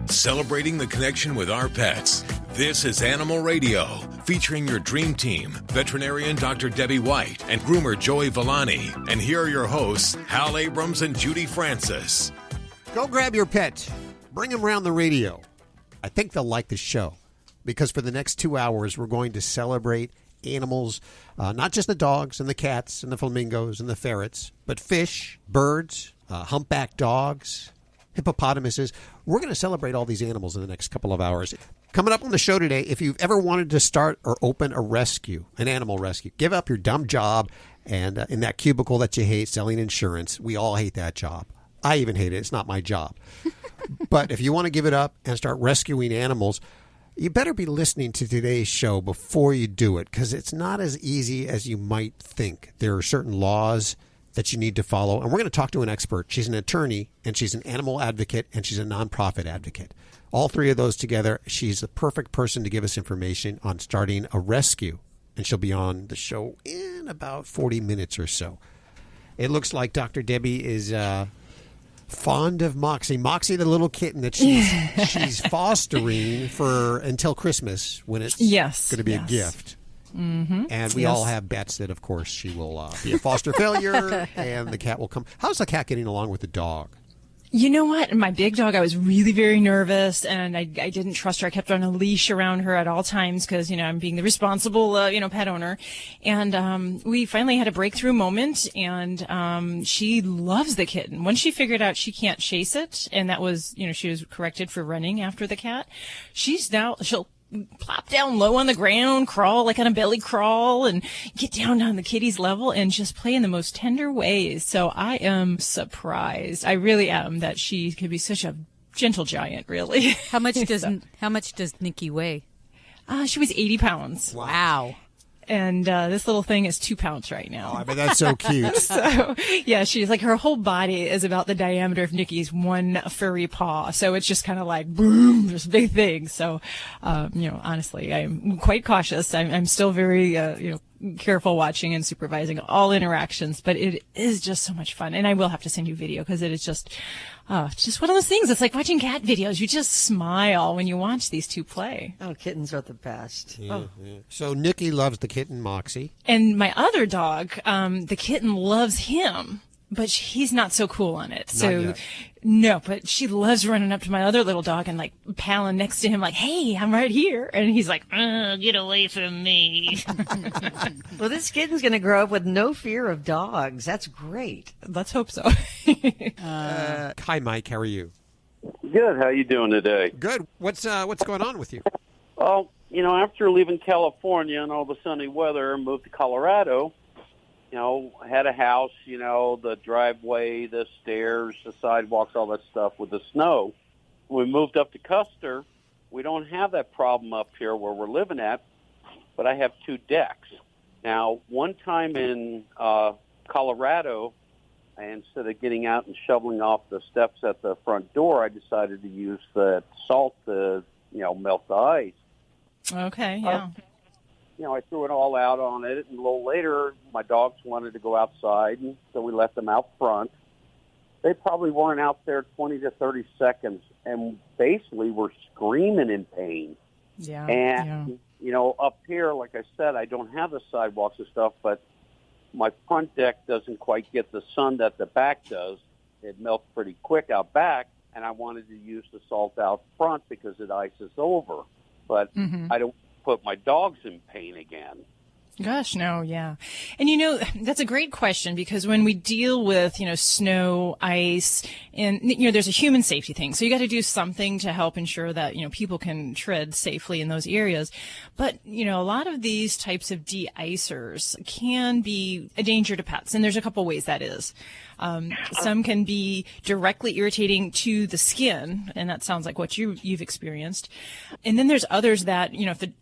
celebrating the connection with our pets. This is Animal Radio, featuring your dream team, veterinarian Dr. Debbie White and groomer Joey Villani. And here are your hosts, Hal Abrams and Judy Francis. Go grab your pet. Bring them around the radio. I think they'll like the show because for the next 2 hours, we're going to celebrate animals, not just the dogs and the cats and the flamingos and the ferrets, but fish, birds, humpback dogs, hippopotamuses. We're going to celebrate all these animals in the next couple of hours. Coming up on the show today, if you've ever wanted to start or open a rescue, an animal rescue, give up your dumb job and in that cubicle that you hate selling insurance. We all hate that job. I even hate it. It's not my job. But if you want to give it up and start rescuing animals, you better be listening to today's show before you do it, because it's not as easy as you might think. There are certain laws that you need to follow, and we're going to talk to an expert. She's an attorney, and she's an animal advocate, and she's a nonprofit advocate. All three of those together, she's the perfect person to give us information on starting a rescue, and she'll be on the show in about 40 minutes or so. It looks like Dr. Debbie is fond of Moxie. Moxie, the little kitten that she's fostering for until Christmas, when it's going to be a gift. Mm-hmm. And we all have bets that, of course, she will be a foster failure and the cat will come. How's the cat getting along with the dog? You know what? My big dog, I was really very nervous, and I didn't trust her. I kept her on a leash around her at all times because, I'm being the responsible, pet owner. And we finally had a breakthrough moment, and she loves the kitten. Once she figured out she can't chase it, and that was, she was corrected for running after the cat, she'll plop down low on the ground, crawl like on a belly crawl, and get down on the kitty's level and just play in the most tender ways. So I am surprised. I really am that she could be such a gentle giant, really. How much does Nikki weigh? She was 80 pounds. Wow. And this little thing is 2 pounds right now. Oh, I mean, that's so cute. So, yeah, she's like, her whole body is about the diameter of Nikki's one furry paw. So it's just kind of like, boom, this big thing. So, honestly, I'm quite cautious. I'm still very, careful watching and supervising all interactions, but it is just so much fun. And I will have to send you video because it is just one of those things. It's like watching cat videos. You just smile when you watch these two play. Oh, kittens are the best. Yeah. So Nikki loves the kitten, Moxie. And my other dog, the kitten loves him, but he's not so cool on it. So no, but she loves running up to my other little dog and like palling next to him like, hey, I'm right here. And he's like, get away from me. Well, this kitten's going to grow up with no fear of dogs. That's great. Let's hope so. Hi, Mike. How are you? Good. How you doing today? Good. What's going on with you? Well, after leaving California and all the sunny weather, moved to Colorado. I had a house, the driveway, the stairs, the sidewalks, all that stuff with the snow. When we moved up to Custer, we don't have that problem up here where we're living at, but I have 2 decks. Now, one time in Colorado, instead of getting out and shoveling off the steps at the front door, I decided to use the salt to, melt the ice. Okay, yeah. I threw it all out on it, and a little later, my dogs wanted to go outside, and so we let them out front. They probably weren't out there 20 to 30 seconds, and basically were screaming in pain. Yeah. And, up here, like I said, I don't have the sidewalks and stuff, but my front deck doesn't quite get the sun that the back does. It melts pretty quick out back, and I wanted to use the salt out front because it ices over. But I don't put my dogs in pain again. Gosh, no, yeah. And, that's a great question because when we deal with, snow, ice, and, there's a human safety thing. So you got to do something to help ensure that, people can tread safely in those areas. But, a lot of these types of de-icers can be a danger to pets. And there's a couple ways that is. Some can be directly irritating to the skin, and that sounds like what you've experienced. And then there's others that,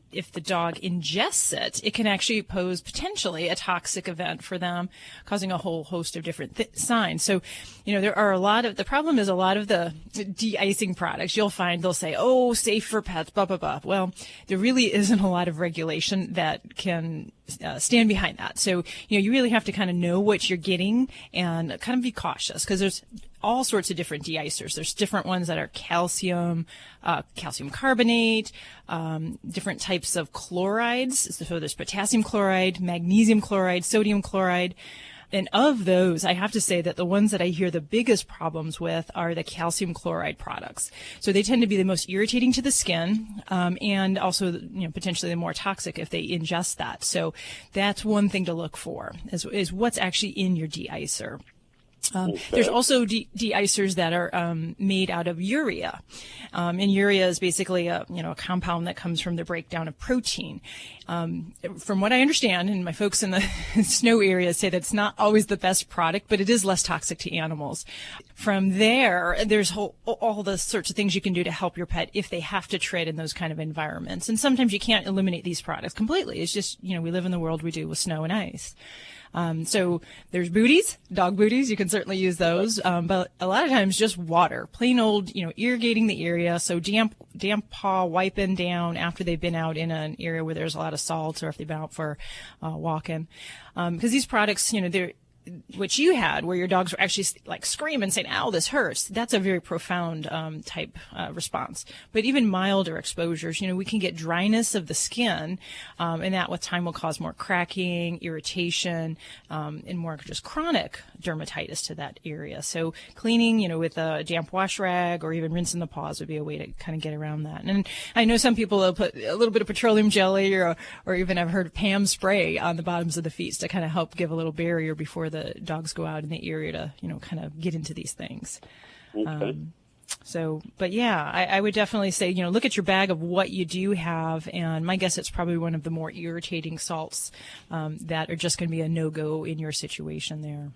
if the dog ingests it, it can actually pose potentially a toxic event for them, causing a whole host of different signs. So, there are the problem is a lot of the de-icing products, you'll find they'll say, oh, safe for pets, blah, blah, blah. Well, there really isn't a lot of regulation that can stand behind that. So, you really have to kind of know what you're getting and kind of be cautious because there's all sorts of different de-icers. There's different ones that are calcium carbonate, different types of chlorides. So there's potassium chloride, magnesium chloride, sodium chloride. And of those, I have to say that the ones that I hear the biggest problems with are the calcium chloride products. So they tend to be the most irritating to the skin, and also, potentially the more toxic if they ingest that. So that's one thing to look for, is what's actually in your de-icer. There's also de-icers that are made out of urea, and urea is basically a compound that comes from the breakdown of protein. From what I understand, and my folks in the snow area say that's not always the best product, but it is less toxic to animals. From there, there's all the sorts of things you can do to help your pet if they have to tread in those kind of environments. And sometimes you can't eliminate these products completely. It's just, we live in the world we do with snow and ice. So there's booties, dog booties. You can certainly use those. But a lot of times just water, plain old, irrigating the area. So damp paw wiping down after they've been out in an area where there's a lot of salt, or if they've been out for walking. Because these products, they're, what you had, where your dogs were actually like screaming, saying, "Ow, this hurts." That's a very profound type response. But even milder exposures, we can get dryness of the skin, and that with time will cause more cracking, irritation, and more just chronic dermatitis to that area. So cleaning, with a damp wash rag or even rinsing the paws would be a way to kind of get around that. And I know some people will put a little bit of petroleum jelly or even I've heard Pam spray on the bottoms of the feet to kind of help give a little barrier before the dogs go out in the area to, kind of get into these things. Okay. But yeah, I would definitely say, look at your bag of what you do have. And my guess it's probably one of the more irritating salts that are just going to be a no-go in your situation there.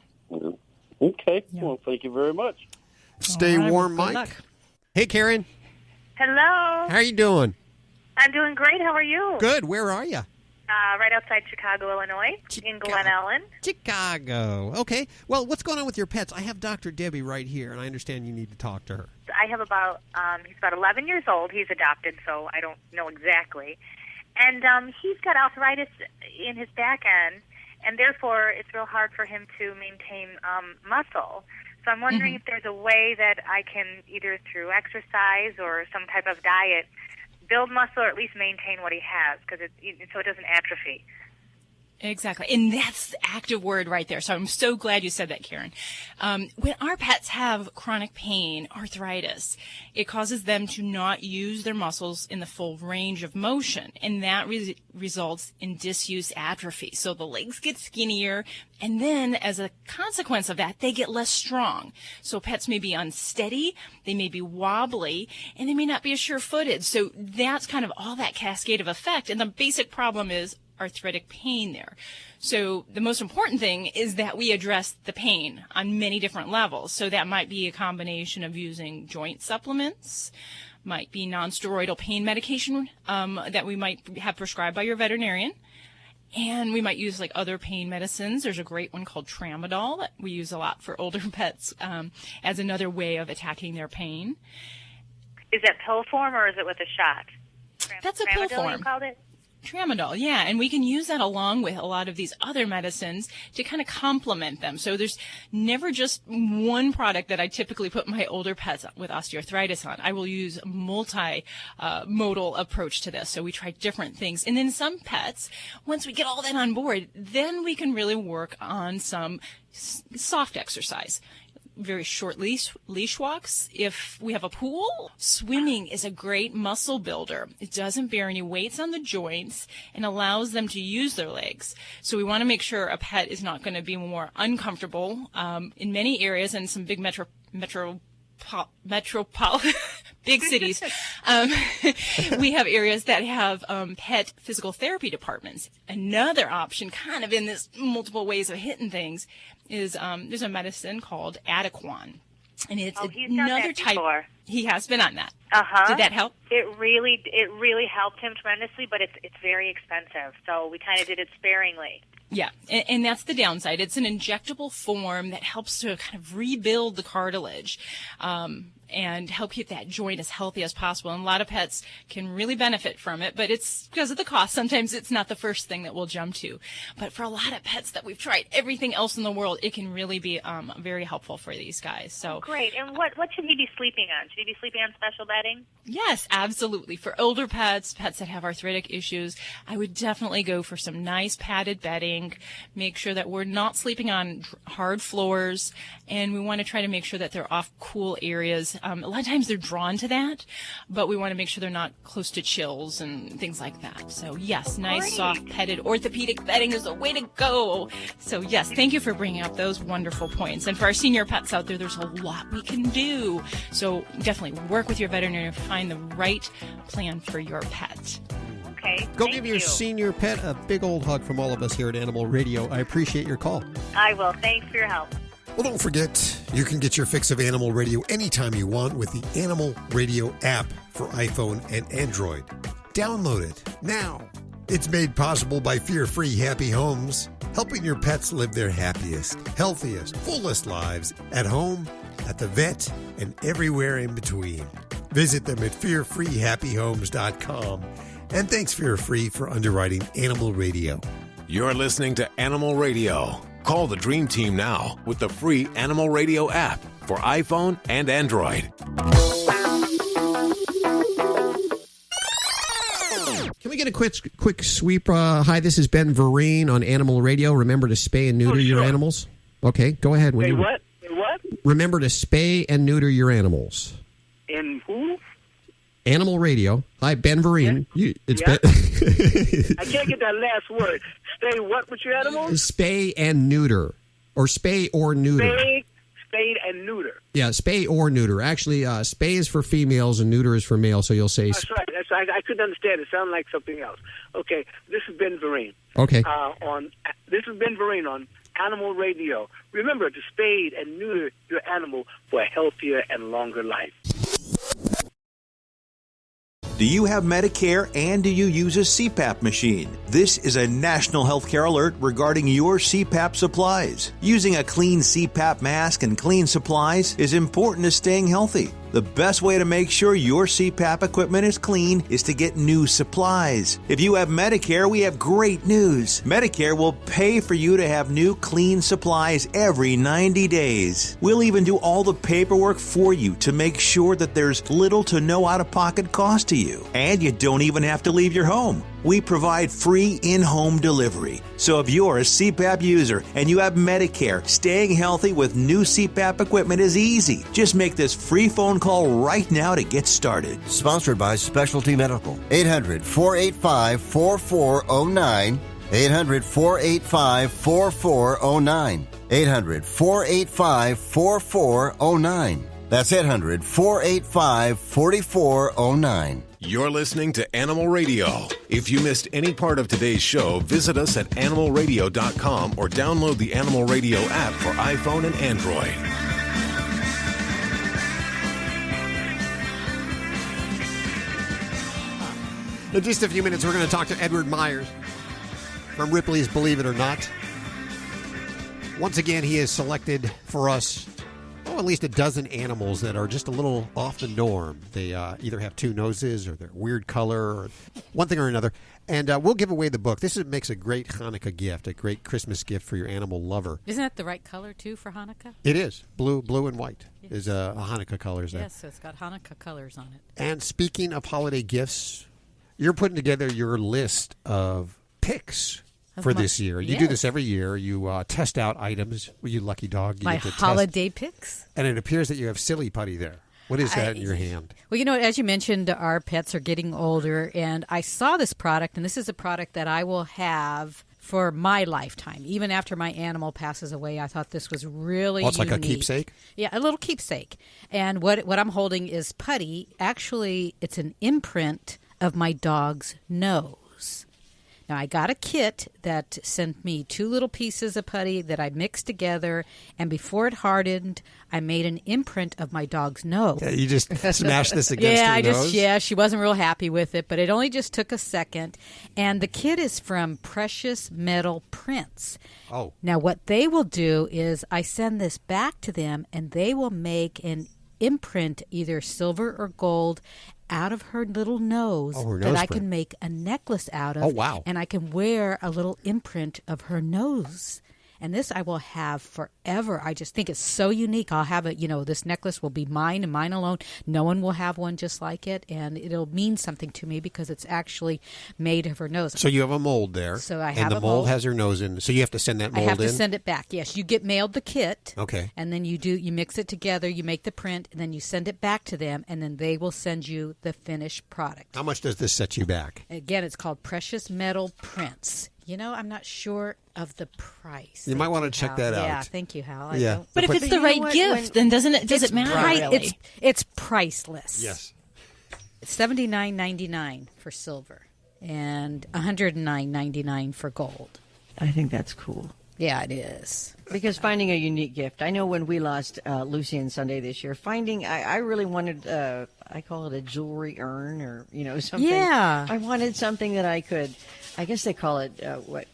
Okay. Yeah. Well, thank you very much. Stay warm, Mike. Luck. Hey, Karen. Hello. How are you doing? I'm doing great. How are you? Good. Where are you? Right outside Chicago, Illinois, in Glen Ellen. Chicago. Okay. Well, what's going on with your pets? I have Dr. Debbie right here, and I understand you need to talk to her. I have he's about 11 years old. He's adopted, so I don't know exactly. And he's got arthritis in his back end, and therefore it's real hard for him to maintain muscle. So I'm wondering if there's a way that I can, either through exercise or some type of diet, build muscle or at least maintain what he has, so it doesn't atrophy. Exactly. And that's the active word right there. So I'm so glad you said that, Karen. When our pets have chronic pain, arthritis, it causes them to not use their muscles in the full range of motion. And that results in disuse atrophy. So the legs get skinnier. And then as a consequence of that, they get less strong. So pets may be unsteady, they may be wobbly, and they may not be as sure-footed. So that's kind of all that cascade of effect. And the basic problem is arthritic pain there. So the most important thing is that we address the pain on many different levels. So that might be a combination of using joint supplements, might be non-steroidal pain medication that we might have prescribed by your veterinarian. And we might use like other pain medicines. There's a great one called Tramadol that we use a lot for older pets as another way of attacking their pain. Is that pill form or is it with a shot? That's a pill Tramadol, form. you called it? Tramadol, yeah, and we can use that along with a lot of these other medicines to kind of complement them. So there's never just one product that I typically put my older pets with osteoarthritis on. I will use a multi-modal approach to this. So we try different things. And then some pets, once we get all that on board, then we can really work on some soft exercise. Very short leash walks. If we have a pool, swimming is a great muscle builder. It doesn't bear any weights on the joints and allows them to use their legs. So we want to make sure a pet is not going to be more uncomfortable. In many areas and some big big cities, we have areas that have pet physical therapy departments. Another option, kind of in this multiple ways of hitting things, is there's a medicine called Adequan, and it's another type. Before. He has been on that. Did that help? It really helped him tremendously, but it's very expensive, so we kind of did it sparingly. Yeah, and that's the downside. It's an injectable form that helps to kind of rebuild the cartilage. And and help keep that joint as healthy as possible. And a lot of pets can really benefit from it, but it's because of the cost. Sometimes it's not the first thing that we'll jump to. But for a lot of pets that we've tried everything else in the world, it can really be very helpful for these guys. So great. And what should he be sleeping on? Should he be sleeping on special bedding? yes, absolutely. For older pets, pets that have arthritic issues, I would definitely go for some nice padded bedding. Make sure that we're not sleeping on hard floors, and we want to try to make sure that they're off cool areas. A lot of times they're drawn to that, but we want to make sure they're not close to chills and things like that. So yes, nice, Great. soft, padded orthopedic bedding is the way to go. So yes, thank you for bringing up those wonderful points. And for our senior pets out there, there's a lot we can do. So definitely work with your veterinarian to find the right plan for your pet. Okay. Go thank give your you. senior pet a big old hug from all of us here at Animal Radio. I appreciate your call. I will. Thanks for your help. Well, don't forget, you can get your fix of Animal Radio anytime you want with the Animal Radio app for iPhone and Android. Download it now. It's made possible by Fear-Free Happy Homes, helping your pets live their happiest, healthiest, fullest lives at home, at the vet, and everywhere in between. Visit them at fearfreehappyhomes.com. And thanks, Fear-Free, for underwriting Animal Radio. You're listening to Animal Radio. Call the Dream Team now with the free Animal Radio app for iPhone and Android. Can we get a quick sweep? Hi, this is Ben Vereen on Animal Radio. Remember to spay and neuter your animals. Okay, go ahead. Hey, what? What? Remember to spay and neuter your animals. And who? Animal Radio. Hi, Ben Vereen. Yeah. It's Yeah. Ben. I can't get that last word. Stay what with your animals? Spay and neuter. Or spay or neuter. Spade and neuter. Yeah, spay or neuter. Actually, spay is for females and neuter is for males, so you'll say... That's right. I couldn't understand. It sounded like something else. Okay, this is Ben Vereen. Okay. This is Ben Vereen on Animal Radio. Remember to spade and neuter your animal for a healthier and longer life. Do you have Medicare and do you use a CPAP machine? This is a national healthcare alert regarding your CPAP supplies. Using a clean CPAP mask and clean supplies is important to staying healthy. The best way to make sure your CPAP equipment is clean is to get new supplies. If you have Medicare, we have great news. Medicare will pay for you to have new clean supplies every 90 days. We'll even do all the paperwork for you to make sure that there's little to no out-of-pocket cost to you. And you don't even have to leave your home. We provide free in-home delivery. So if you're a CPAP user and you have Medicare, staying healthy with new CPAP equipment is easy. Just make this free phone call right now to get started. Sponsored by Specialty Medical. 800-485-4409. 800-485-4409. 800-485-4409. That's 800-485-4409. You're listening to Animal Radio. If you missed any part of today's show, visit us at animalradio.com or download the Animal Radio app for iPhone and Android. In just a few minutes, we're going to talk to Edward Myers from Ripley's Believe It or Not. Once again, he has selected for us at least a dozen animals that are just a little off the norm. They either have two noses or they're weird color or one thing or another. And we'll give away the book. This makes a great Hanukkah gift, a great Christmas gift for your animal lover. Isn't that the right color, too, for Hanukkah? It is. Blue and white is a Hanukkah colors there. Yes, so it's got Hanukkah colors on it. And speaking of holiday gifts, you're putting together your list of picks for this year. You do this every year. You test out items. You lucky dog. You My get to holiday picks. And it appears that you have Silly Putty there. What is that in your hand? Well, you know, as you mentioned, our pets are getting older, and I saw this product, and this is a product that I will have for my lifetime. Even after my animal passes away, I thought this was really it's unique. Like a keepsake? Yeah, a little keepsake. And what I'm holding is putty. Actually, it's an imprint of my dog's nose. Now, I got a kit that sent me 2 little pieces of putty that I mixed together, and before it hardened, I made an imprint of my dog's nose. Yeah, you just smashed this against her nose? Yeah, she wasn't real happy with it, but it only just took a second. And the kit is from Precious Metal Prints. Oh. Now, what they will do is I send this back to them, and they will make an imprint either silver or gold out of her little nose, that I can make a necklace out of. Oh, wow. And I can wear a little imprint of her nose. And this I will have forever. I just think it's so unique. I'll have it, this necklace will be mine and mine alone. No one will have one just like it. And it'll mean something to me because it's actually made of her nose. So you have a mold there. So I have and the a mold. has her nose in. So you have to send that mold in? I have to send it back, yes. You get mailed the kit. Okay. And then you mix it together, you make the print, and then you send it back to them, and then they will send you the finished product. How much does this set you back? Again, it's called Precious Metal Prints. I'm not sure of the price. You might want to check that out. Yeah, thank you, Hal. Yeah. But if it's the right gift, then does it matter? Really? It's priceless. Yes. It's $79.99 for silver and $109.99 for gold. I think that's cool. Yeah, it is. Because finding a unique gift. I know when we lost Lucy and Sunday this year, I really wanted, I call it a jewelry urn or, something. Yeah. I wanted something that I could, I guess they call it,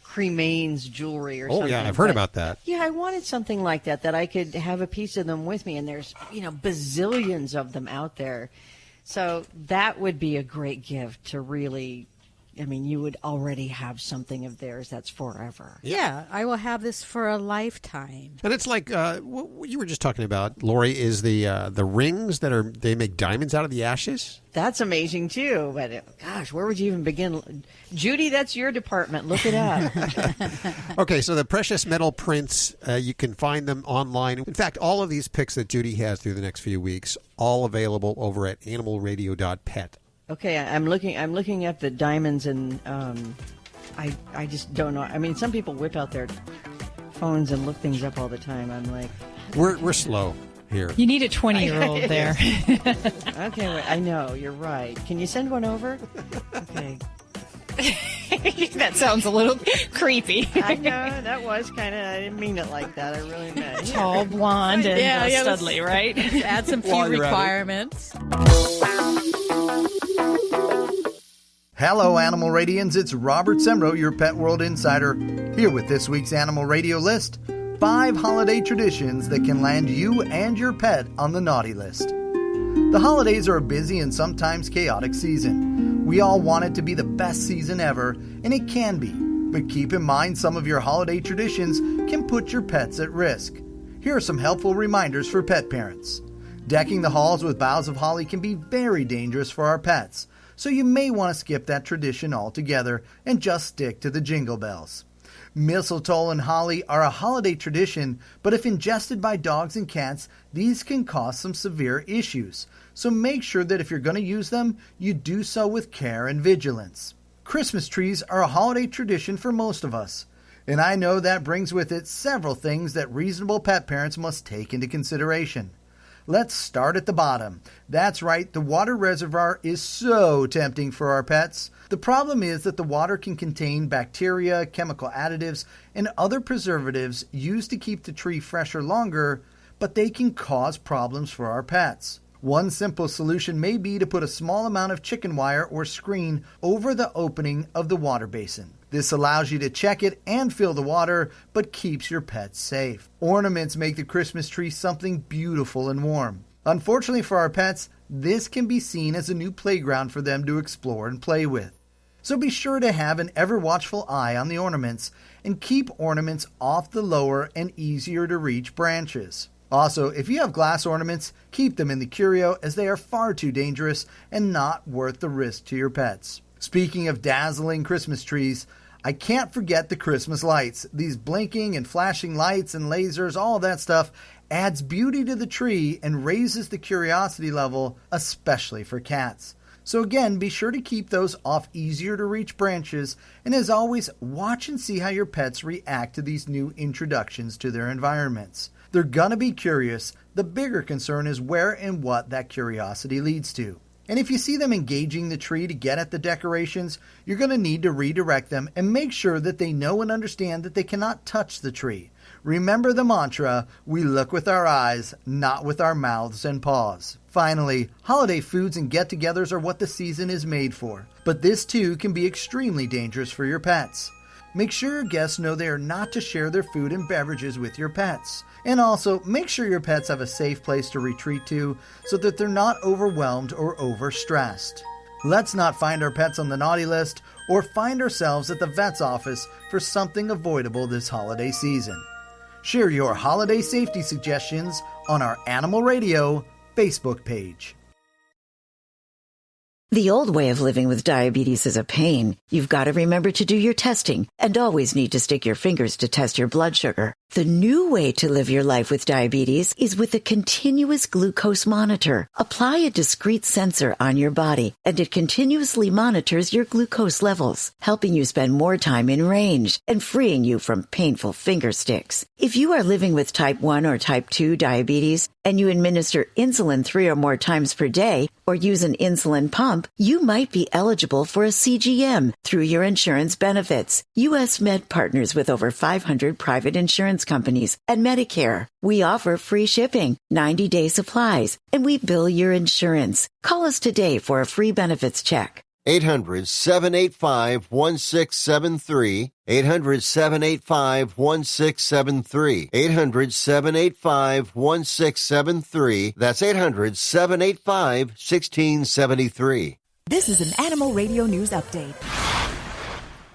cremains jewelry or something. Oh, yeah, I've heard about that. Yeah, I wanted something like that I could have a piece of them with me. And there's, bazillions of them out there. So that would be a great gift to really... you would already have something of theirs that's forever. Yeah, I will have this for a lifetime. And it's like what you were just talking about, Lori, is the rings they make diamonds out of the ashes. That's amazing too. But gosh, where would you even begin? Judy, that's your department. Look it up. Okay, so the precious metal prints, you can find them online. In fact, all of these picks that Judy has through the next few weeks, all available over at animalradio.pet. Okay, I'm looking at the diamonds, and I just don't know. Some people whip out their phones and look things up all the time. I'm like, we're slow here. You need a 20-year-old there. Okay, wait, I know you're right. Can you send one over? Okay. That sounds a little creepy. I know that was kind of. I didn't mean it like that. I really meant tall, blonde, and studly, right? Add some few requirements. Hello, Animal Radians. It's Robert Semro, your Pet World Insider, here with this week's Animal Radio list. 5 holiday traditions that can land you and your pet on the naughty list. The holidays are a busy and sometimes chaotic season. We all want it to be the best season ever, and it can be. But keep in mind some of your holiday traditions can put your pets at risk. Here are some helpful reminders for pet parents. Decking the halls with boughs of holly can be very dangerous for our pets, so you may want to skip that tradition altogether and just stick to the jingle bells. Mistletoe and holly are a holiday tradition, but if ingested by dogs and cats, these can cause some severe issues. So make sure that if you're going to use them, you do so with care and vigilance. Christmas trees are a holiday tradition for most of us, and I know that brings with it several things that reasonable pet parents must take into consideration. Let's start at the bottom. That's right, the water reservoir is so tempting for our pets. The problem is that the water can contain bacteria, chemical additives, and other preservatives used to keep the tree fresher longer, but they can cause problems for our pets. One simple solution may be to put a small amount of chicken wire or screen over the opening of the water basin. This allows you to check it and fill the water, but keeps your pets safe. Ornaments make the Christmas tree something beautiful and warm. Unfortunately for our pets, this can be seen as a new playground for them to explore and play with. So be sure to have an ever-watchful eye on the ornaments and keep ornaments off the lower and easier to reach branches. Also, if you have glass ornaments, keep them in the curio as they are far too dangerous and not worth the risk to your pets. Speaking of dazzling Christmas trees, I can't forget the Christmas lights. These blinking and flashing lights and lasers, all that stuff, adds beauty to the tree and raises the curiosity level, especially for cats. So again, be sure to keep those off easier to reach branches, and as always, watch and see how your pets react to these new introductions to their environments. They're gonna be curious. The bigger concern is where and what that curiosity leads to. And if you see them engaging the tree to get at the decorations, you're going to need to redirect them and make sure that they know and understand that they cannot touch the tree. Remember the mantra, we look with our eyes, not with our mouths and paws. Finally, holiday foods and get-togethers are what the season is made for. But this too can be extremely dangerous for your pets. Make sure your guests know they are not to share their food and beverages with your pets. And also, make sure your pets have a safe place to retreat to so that they're not overwhelmed or overstressed. Let's not find our pets on the naughty list or find ourselves at the vet's office for something avoidable this holiday season. Share your holiday safety suggestions on our Animal Radio Facebook page. The old way of living with diabetes is a pain. You've got to remember to do your testing and always need to stick your fingers to test your blood sugar. The new way to live your life with diabetes is with a continuous glucose monitor. Apply a discrete sensor on your body, and it continuously monitors your glucose levels, helping you spend more time in range and freeing you from painful finger sticks. If you are living with type 1 or type 2 diabetes and you administer insulin 3 or more times per day or use an insulin pump, you might be eligible for a CGM through your insurance benefits. U.S. Med partners with over 500 private insurance companies and Medicare. We offer free shipping, 90-day supplies, and we bill your insurance. Call us today for a free benefits check. 800-785-1673. 800-785-1673. 800-785-1673. That's 800-785-1673. This is an Animal Radio News Update.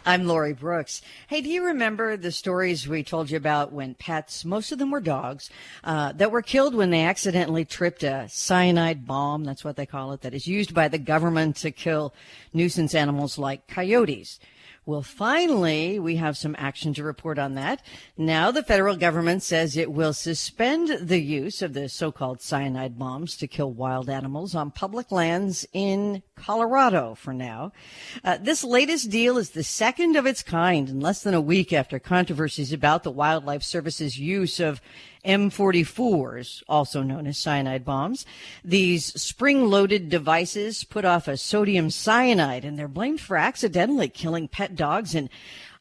I'm Lori Brooks. Hey, do you remember the stories we told you about when pets, most of them were dogs, that were killed when they accidentally tripped a cyanide bomb, that's what they call it, that is used by the government to kill nuisance animals like coyotes? Well, finally, we have some action to report on that. Now the federal government says it will suspend the use of the so-called cyanide bombs to kill wild animals on public lands in Colorado for now. This latest deal is the second of its kind in less than a week after controversies about the Wildlife Service's use of M44s, also known as cyanide bombs. These spring-loaded devices put off a sodium cyanide, and they're blamed for accidentally killing pet dogs in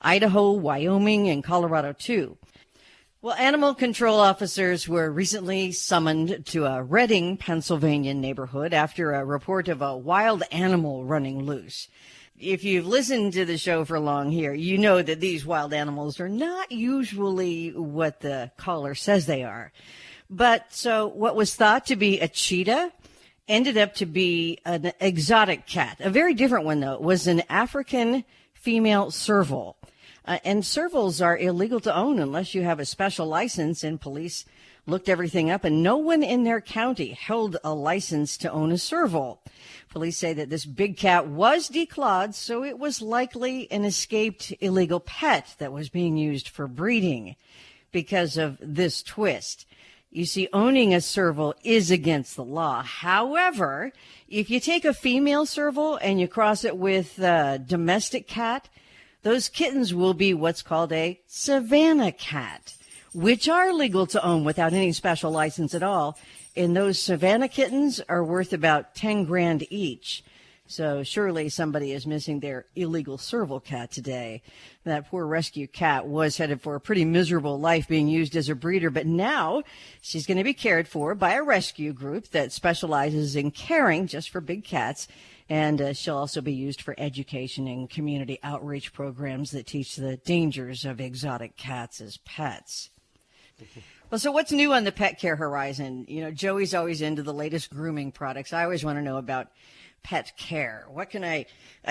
Idaho, Wyoming, and Colorado, too. Well, animal control officers were recently summoned to a Reading, Pennsylvania neighborhood after a report of a wild animal running loose. If you've listened to the show for long here, you know that these wild animals are not usually what the caller says they are. But so what was thought to be a cheetah ended up to be an exotic cat. A very different one, though. It was an African female serval. And servals are illegal to own unless you have a special license, and police looked everything up, and no one in their county held a license to own a serval. Police say that this big cat was declawed, so it was likely an escaped illegal pet that was being used for breeding. Because of this twist, you see, owning a serval is against the law. However, if you take a female serval and you cross it with a domestic cat, those kittens will be what's called a Savannah cat, which are legal to own without any special license at all. And those Savannah kittens are worth about $10,000 each. So surely somebody is missing their illegal serval cat today. That poor rescue cat was headed for a pretty miserable life being used as a breeder, but now she's going to be cared for by a rescue group that specializes in caring just for big cats. And she'll also be used for education and community outreach programs that teach the dangers of exotic cats as pets. Well, so what's new on the pet care horizon? You know, Joey's always into the latest grooming products. I always want to know about pet care. What can I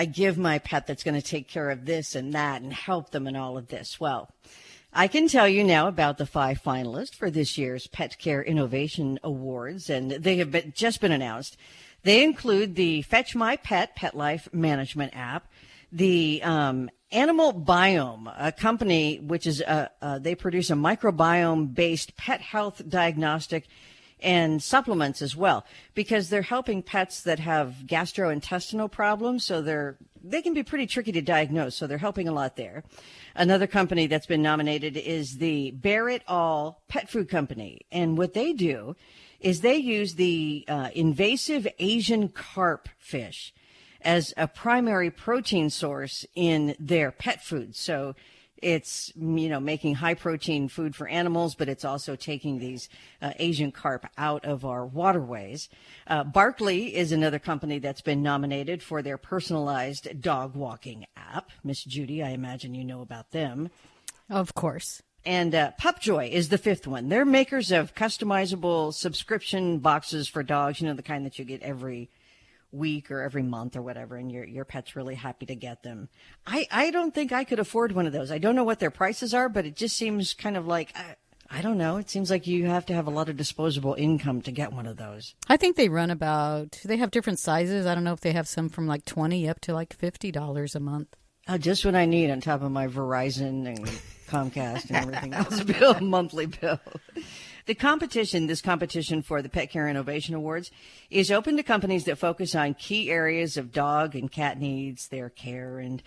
give my pet that's going to take care of this and that and help them in all of this? Well, I can tell you now about the 5 finalists for this year's Pet Care Innovation Awards, and they have just been announced. They include the Fetch My Pet Pet Life Management app, the Animal Biome, a company which is they produce a microbiome-based pet health diagnostic and supplements as well, because they're helping pets that have gastrointestinal problems, so they can be pretty tricky to diagnose, so they're helping a lot there. Another company that's been nominated is the Bear It All Pet Food Company, and what they do is they use the invasive Asian carp fish as a primary protein source in their pet food. So It's, making high protein food for animals, but it's also taking these Asian carp out of our waterways. Barkley is another company that's been nominated for their personalized dog walking app. Miss Judy, I imagine you know about them. Of course. And Pupjoy is the fifth one. They're makers of customizable subscription boxes for dogs, the kind that you get every week or every month or whatever, and your pet's really happy to get them. I don't think I could afford one of those. I don't know what their prices are, but it just seems kind of like, I don't know. It seems like you have to have a lot of disposable income to get one of those. I think they run they have different sizes. I don't know if they have some from like $20 up to like $50 a month. Just what I need on top of my Verizon and Comcast and everything else monthly bill. This competition for the Pet Care Innovation Awards is open to companies that focus on key areas of dog and cat needs, their care, and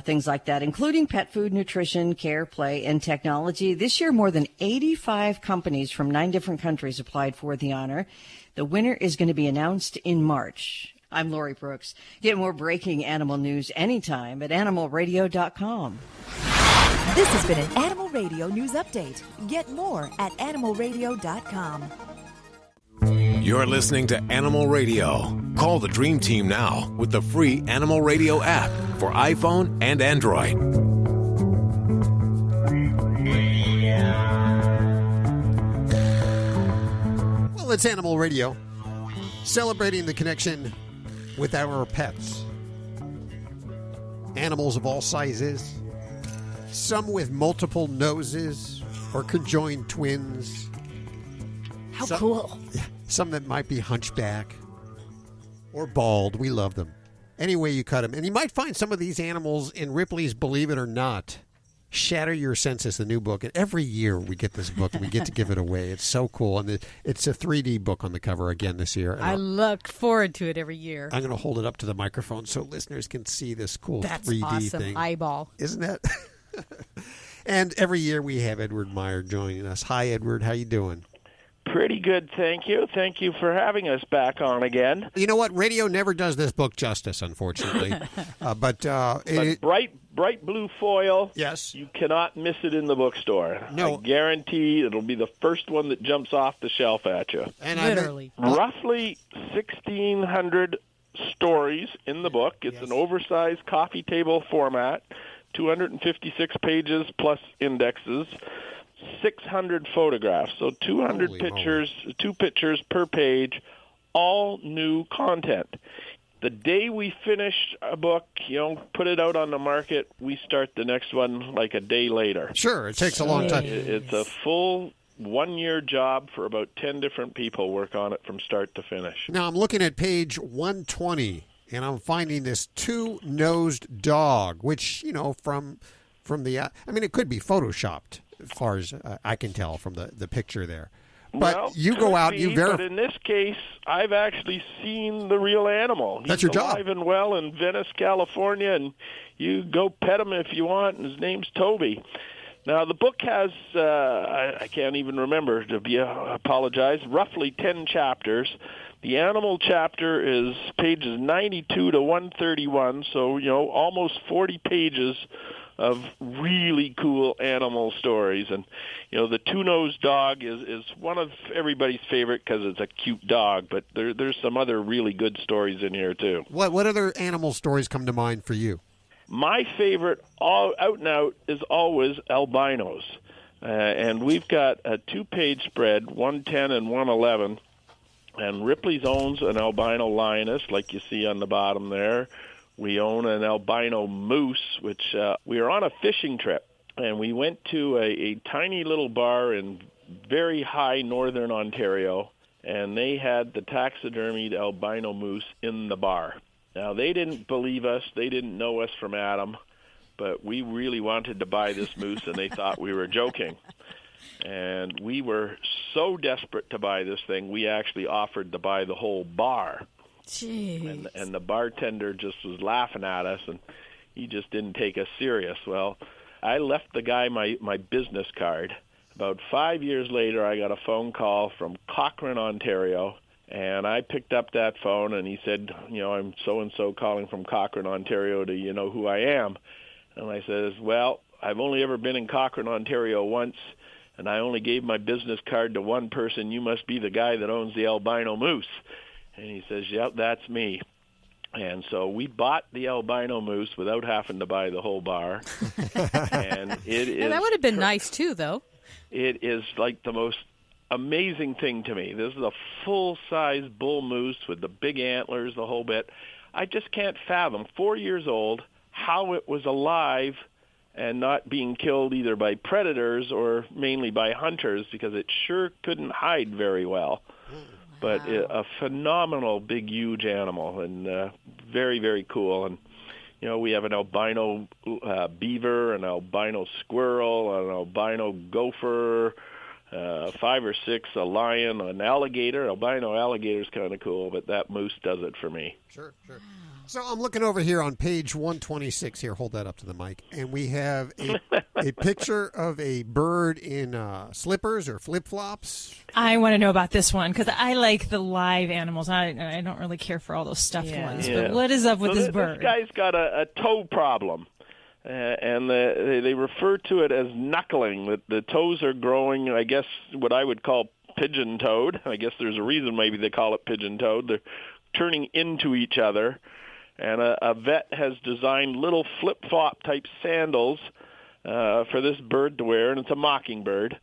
things like that, including pet food, nutrition, care, play, and technology. This year, more than 85 companies from 9 different countries applied for the honor. The winner is going to be announced in March. I'm Lori Brooks. Get more breaking animal news anytime at animalradio.com. This has been an Animal Radio News Update. Get more at animalradio.com. You're listening to Animal Radio. Call the Dream Team now with the free Animal Radio app for iPhone and Android. Well, it's Animal Radio, celebrating the connection with our pets. Animals of all sizes. Some with multiple noses or conjoined twins. How cool. Some that might be hunchback or bald. We love them. Any way you cut them. And you might find some of these animals in Ripley's Believe It or Not. Shatter Your Senses, the new book. And every year we get this book and we get to give it away. It's so cool. And it's a 3D book on the cover again this year. And I look forward to it every year. I'm going to hold it up to the microphone so listeners can see this cool That's 3D awesome. thing. Eyeball. Isn't that? And every year we have Edward Meyer joining us. Hi, Edward. How you doing? Pretty good, thank you. Thank you for having us back on again. You know what? Radio never does this book justice, unfortunately. But bright blue foil. Yes. You cannot miss it in the bookstore. No. I guarantee it'll be the first one that jumps off the shelf at you. And literally. Roughly 1,600 stories in the book. It's an oversized coffee table format, 256 pages plus indexes. 600 photographs, so 200 pictures, 2 pictures per page, all new content. The day we finish a book, put it out on the market, we start the next one like a day later. Sure, it takes a long time. It's a full 1-year job for about 10 different people work on it from start to finish. Now, I'm looking at page 120, and I'm finding this 2-nosed dog, which, from the, it could be photoshopped, as far as I can tell from the picture there. But you go out, you verify. But in this case, I've actually seen the real animal. That's your job. He's alive and well in Venice, California, and you go pet him if you want, and his name's Toby. Now, the book has, I can't even remember, apologize, roughly 10 chapters. The animal chapter is pages 92 to 131, so, almost 40 pages of really cool animal stories. And, the 2-nosed dog is one of everybody's favorite because it's a cute dog, but there's some other really good stories in here, too. What other animal stories come to mind for you? My favorite, all out and out, is always albinos. And we've got a 2-page spread, 110 and 111, and Ripley's owns an albino lioness, like you see on the bottom there. We own an albino moose, which we were on a fishing trip, and we went to a tiny little bar in very high northern Ontario, and they had the taxidermied albino moose in the bar. Now, they didn't believe us. They didn't know us from Adam, but we really wanted to buy this moose, and they thought we were joking. And we were so desperate to buy this thing, we actually offered to buy the whole bar. Jeez. And the bartender just was laughing at us, and he just didn't take us serious. Well, I left the guy my business card. About 5 years later, I got a phone call from Cochrane, Ontario, and I picked up that phone, and he said, I'm so-and-so calling from Cochrane, Ontario. Do you know who I am? And I says, well, I've only ever been in Cochrane, Ontario once, and I only gave my business card to one person. You must be the guy that owns the albino moose. And he says, yep, that's me. And so we bought the albino moose without having to buy the whole bar. And it is. And that would have been nice, too, though. It is like the most amazing thing to me. This is a full-size bull moose with the big antlers, the whole bit. I just can't fathom, 4 years old, how it was alive and not being killed either by predators or mainly by hunters, because it sure couldn't hide very well. But a phenomenal, big, huge animal, and very, very cool. And, you know, we have an albino beaver, an albino squirrel, an albino gopher, 5 or 6, a lion, an alligator. Albino alligator is kind of cool, but that moose does it for me. Sure. So I'm looking over here on page 126 here. Hold that up to the mic. And we have a picture of a bird in slippers or flip-flops. I want to know about this one because I like the live animals. I don't really care for all those stuffed ones. Yeah. But what is up with this bird? This guy's got a toe problem. And they refer to it as knuckling. The toes are growing, I guess, what I would call pigeon-toed. I guess there's a reason maybe they call it pigeon-toed. They're turning into each other. And a vet has designed little flip-flop type sandals for this bird to wear, and it's a mockingbird,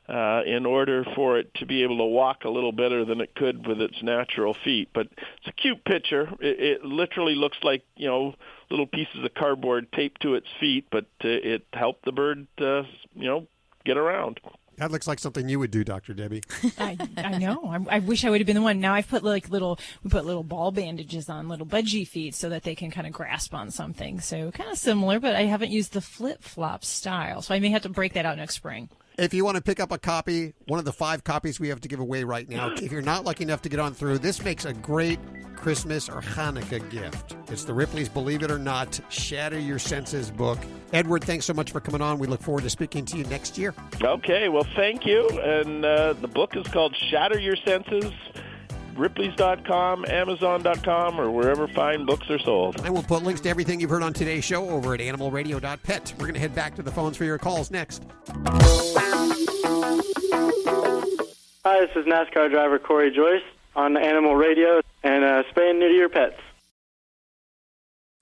in order for it to be able to walk a little better than it could with its natural feet. But it's a cute picture. It literally looks like, you know, little pieces of cardboard taped to its feet, but it helped the bird, get around. That looks like something you would do, Dr. Debbie. I know. I wish I would have been the one. Now I've put we put little ball bandages on little budgie feet so that they can kind of grasp on something. So kind of similar, but I haven't used the flip-flop style. So I may have to break that out next spring. If you want to pick up a copy, one of the 5 copies we have to give away right now, if you're not lucky enough to get on through, this makes a great Christmas or Hanukkah gift. It's the Ripley's Believe It or Not, Shatter Your Senses book. Edward, thanks so much for coming on. We look forward to speaking to you next year. Okay, well, thank you. And the book is called Shatter Your Senses, Ripley's.com, Amazon.com, or wherever fine books are sold. And we'll put links to everything you've heard on today's show over at animalradio.pet. We're going to head back to the phones for your calls next. Hi, this is NASCAR driver Corey Joyce on Animal Radio and spay and neuter your pets.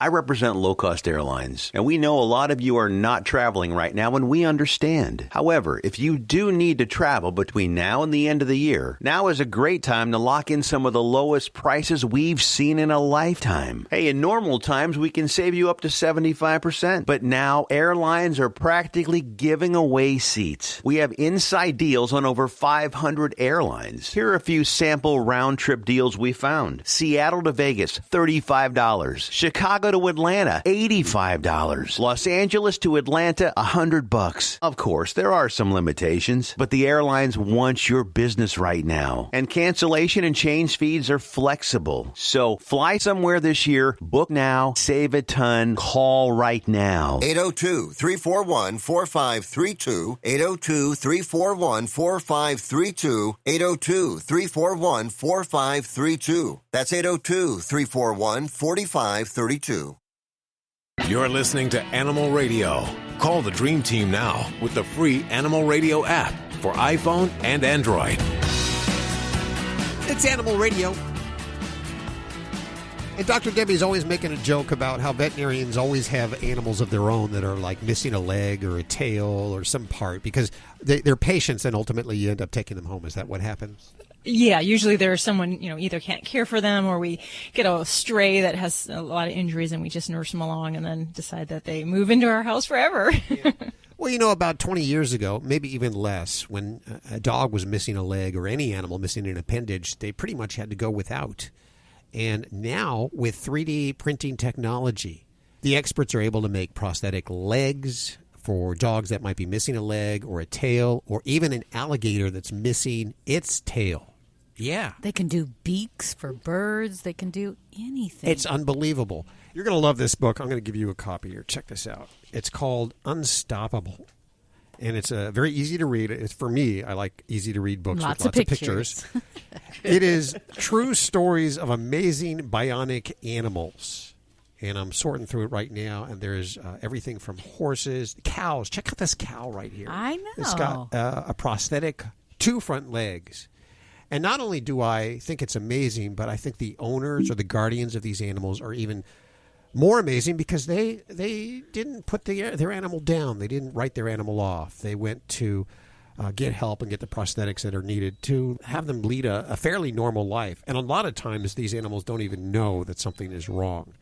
I represent low-cost airlines, and we know a lot of you are not traveling right now, and we understand. However, if you do need to travel between now and the end of the year, now is a great time to lock in some of the lowest prices we've seen in a lifetime. Hey, in normal times, we can save you up to 75%, but now airlines are practically giving away seats. We have inside deals on over 500 airlines. Here are a few sample round-trip deals we found. Seattle to Vegas, $35. Chicago to Atlanta, $85. Los Angeles to Atlanta, $100. Of course, there are some limitations, but the airlines want your business right now. And cancellation and change fees are flexible. So fly somewhere this year, book now, save a ton, call right now. 802-341-4532, 802-341-4532, 802-341-4532. That's 802-341-4532. You're listening to Animal Radio. Call the Dream Team now with the free Animal Radio app for iPhone and Android. It's Animal Radio. And Dr. Debbie's always making a joke about how veterinarians always have animals of their own that are like missing a leg or a tail or some part because they're patients and ultimately you end up taking them home. Is that what happens? Yeah, usually there's someone, either can't care for them or we get a stray that has a lot of injuries and we just nurse them along and then decide that they move into our house forever. Yeah. Well, about 20 years ago, maybe even less, when a dog was missing a leg or any animal missing an appendage, they pretty much had to go without. And now with 3D printing technology, the experts are able to make prosthetic legs for dogs that might be missing a leg or a tail or even an alligator that's missing its tail. Yeah. They can do beaks for birds. They can do anything. It's unbelievable. You're going to love this book. I'm going to give you a copy here. Check this out. It's called Unstoppable. And it's very easy to read. It's, for me, I like easy to read books with lots of pictures. It is true stories of amazing bionic animals. and I'm sorting through it right now, and there's everything from horses, cows. Check out this cow right here. I know. It's got a prosthetic, 2 front legs. And not only do I think it's amazing, but I think the owners or the guardians of these animals are even more amazing because they didn't put their animal down. They didn't write their animal off. They went to get help and get the prosthetics that are needed to have them lead a fairly normal life. And a lot of times these animals don't even know that something is wrong.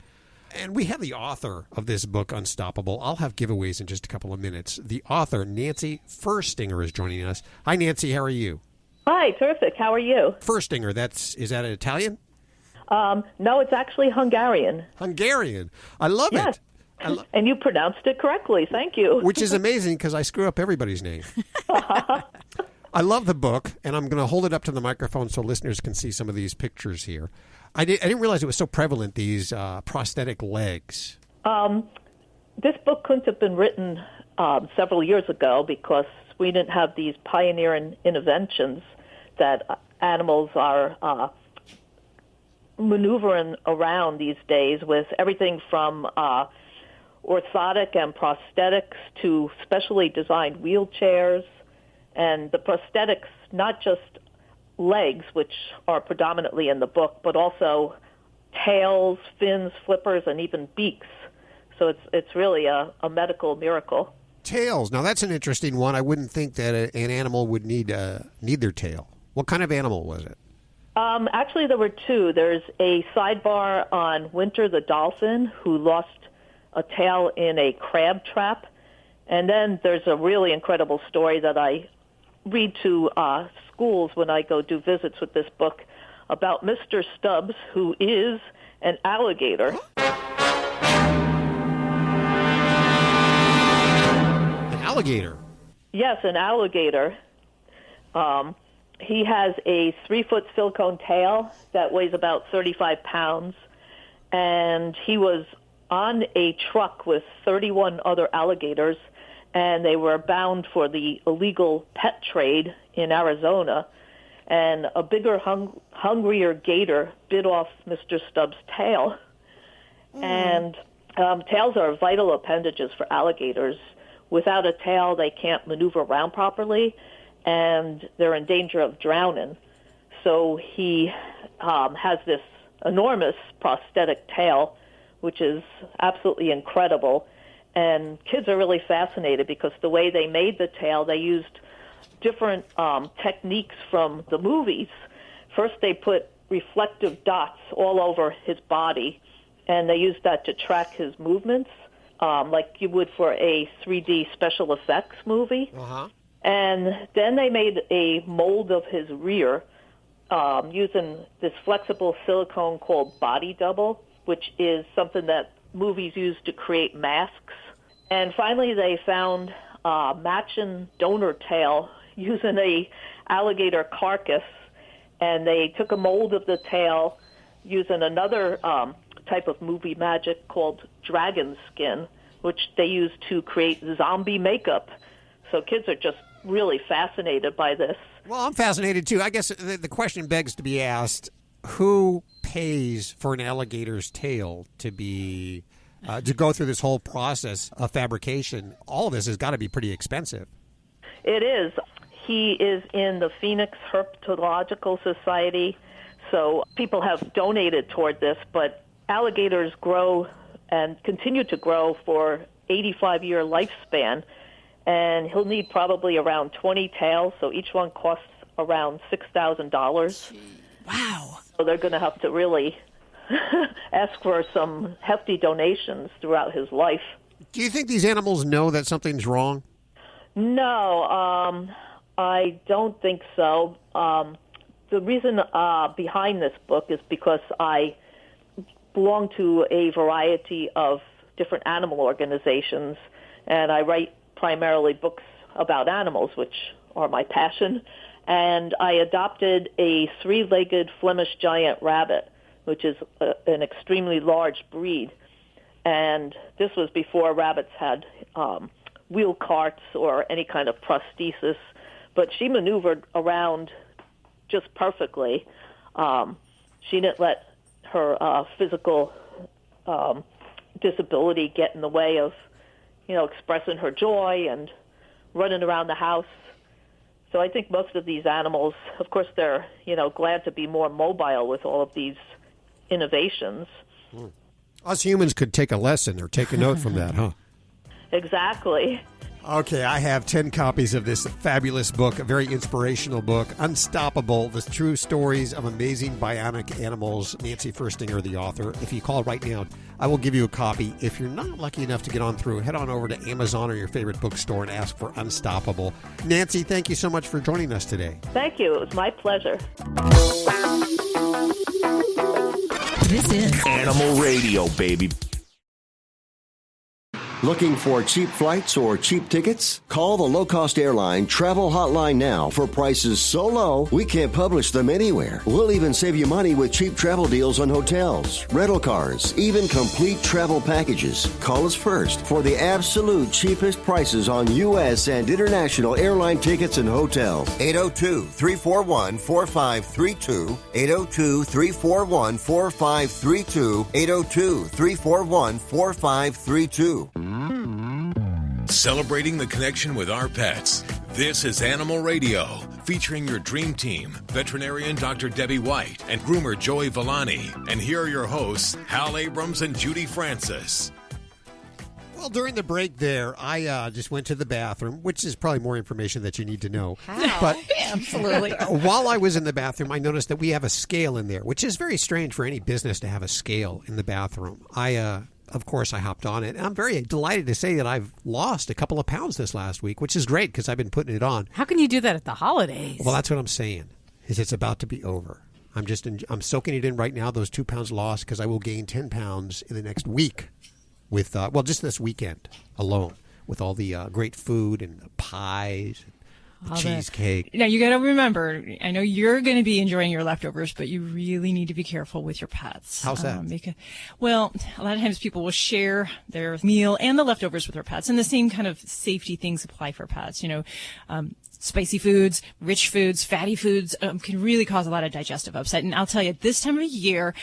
And we have the author of this book, Unstoppable. I'll have giveaways in just a couple of minutes. The author, Nancy Furstinger, is joining us. Hi, Nancy. How are you? Hi, terrific. How are you? Furstinger, is that Italian? No, it's actually Hungarian. Hungarian. I love yes. it. And you pronounced it correctly. Thank you. Which is amazing because I screw up everybody's name. I love the book, and I'm going to hold it up to the microphone so listeners can see some of these pictures here. I didn't realize it was so prevalent, these prosthetic legs. This book couldn't have been written several years ago because we didn't have these pioneering interventions that animals are maneuvering around these days with everything from orthotic and prosthetics to specially designed wheelchairs. And the prosthetics, not just legs, which are predominantly in the book, but also tails, fins, flippers, and even beaks. So it's really a medical miracle. Tails. Now, that's an interesting one. I wouldn't think that an animal would need their tail. What kind of animal was it? Actually, there were 2. There's a sidebar on Winter the dolphin who lost a tail in a crab trap. And then there's a really incredible story that I read to schools when I go do visits with this book about Mr. Stubbs, who is an alligator. An alligator? Yes, an alligator. He has a 3-foot silicone tail that weighs about 35 pounds, and he was on a truck with 31 other alligators, and they were bound for the illegal pet trade in Arizona, and a bigger, hungrier gator bit off Mr. Stubbs' tail. And tails are vital appendages for alligators. Without a tail, they can't maneuver around properly, and they're in danger of drowning. So he has this enormous prosthetic tail, which is absolutely incredible. And kids are really fascinated because the way they made the tail, they used different techniques from the movies. First, they put reflective dots all over his body, and they used that to track his movements, like you would for a 3D special effects movie. Uh-huh. And then they made a mold of his rear using this flexible silicone called body double, which is something that movies use to create masks. And finally, they found matching donor tail using a alligator carcass, and they took a mold of the tail using another type of movie magic called dragon skin, which they use to create zombie makeup. So kids are just really fascinated by this. Well, I'm fascinated, too. I guess the question begs to be asked, who pays for an alligator's tail to be to go through this whole process of fabrication? All of this has got to be pretty expensive. It is. He is in the Phoenix Herpetological Society, so people have donated toward this, but alligators grow and continue to grow for 85-year lifespan, and he'll need probably around 20 tails, so each one costs around $6,000. Wow. So they're going to have to really ask for some hefty donations throughout his life. Do you think these animals know that something's wrong? No, I don't think so. The reason behind this book is because I belong to a variety of different animal organizations, and I write primarily books about animals, which are my passion. And I adopted a 3-legged Flemish giant rabbit, which is an extremely large breed. And this was before rabbits had wheel carts or any kind of prosthesis. But she maneuvered around just perfectly. She didn't let her physical disability get in the way of, expressing her joy and running around the house. So I think most of these animals, of course, they're, glad to be more mobile with all of these innovations. Us humans could take a lesson or take a note from that, huh? Exactly. Okay, I have 10 copies of this fabulous book, a very inspirational book, Unstoppable, the true stories of amazing bionic animals. Nancy Furstinger, the author. If you call right now, I will give you a copy. If you're not lucky enough to get on through, head on over to Amazon or your favorite bookstore and ask for Unstoppable. Nancy, thank you so much for joining us today. Thank you. It was my pleasure. This is Animal Radio, baby. Looking for cheap flights or cheap tickets? Call the low-cost airline travel hotline now for prices so low we can't publish them anywhere. We'll even save you money with cheap travel deals on hotels, rental cars, even complete travel packages. Call us first for the absolute cheapest prices on U.S. and international airline tickets and hotels. 802-341-4532. 802-341-4532. 802-341-4532. Celebrating the connection with our pets. This is Animal Radio, featuring your dream team, veterinarian Dr. Debbie White and groomer Joey Villani. And here are your hosts, Hal Abrams and Judy Francis. Well, during the break there, I just went to the bathroom, which is probably more information that you need to know. But Absolutely. While I was in the bathroom, I noticed that we have a scale in there, which is very strange for any business to have a scale in the bathroom. Of course, I hopped on it. And I'm very delighted to say that I've lost a couple of pounds this last week, which is great because I've been putting it on. How can you do that at the holidays? Well, that's what I'm saying, is it's about to be over. I'm soaking it in right now, those 2 pounds lost, because I will gain 10 pounds in the next week with, just this weekend alone, with all the great food and the pies and the cheesecake. Now, you got to remember, I know you're going to be enjoying your leftovers, but you really need to be careful with your pets. How's that? Because, a lot of times people will share their meal and the leftovers with their pets, and the same kind of safety things apply for pets. Spicy foods, rich foods, fatty foods can really cause a lot of digestive upset. And I'll tell you, this time of year,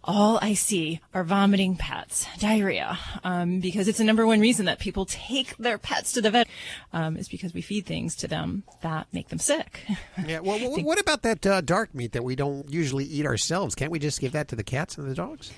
all I see are vomiting pets, diarrhea, because it's the number one reason that people take their pets to the vet, is because we feed things to them that make them sick. Yeah. Well, what about that dark meat that we don't usually eat ourselves? Can't we just give that to the cats and the dogs?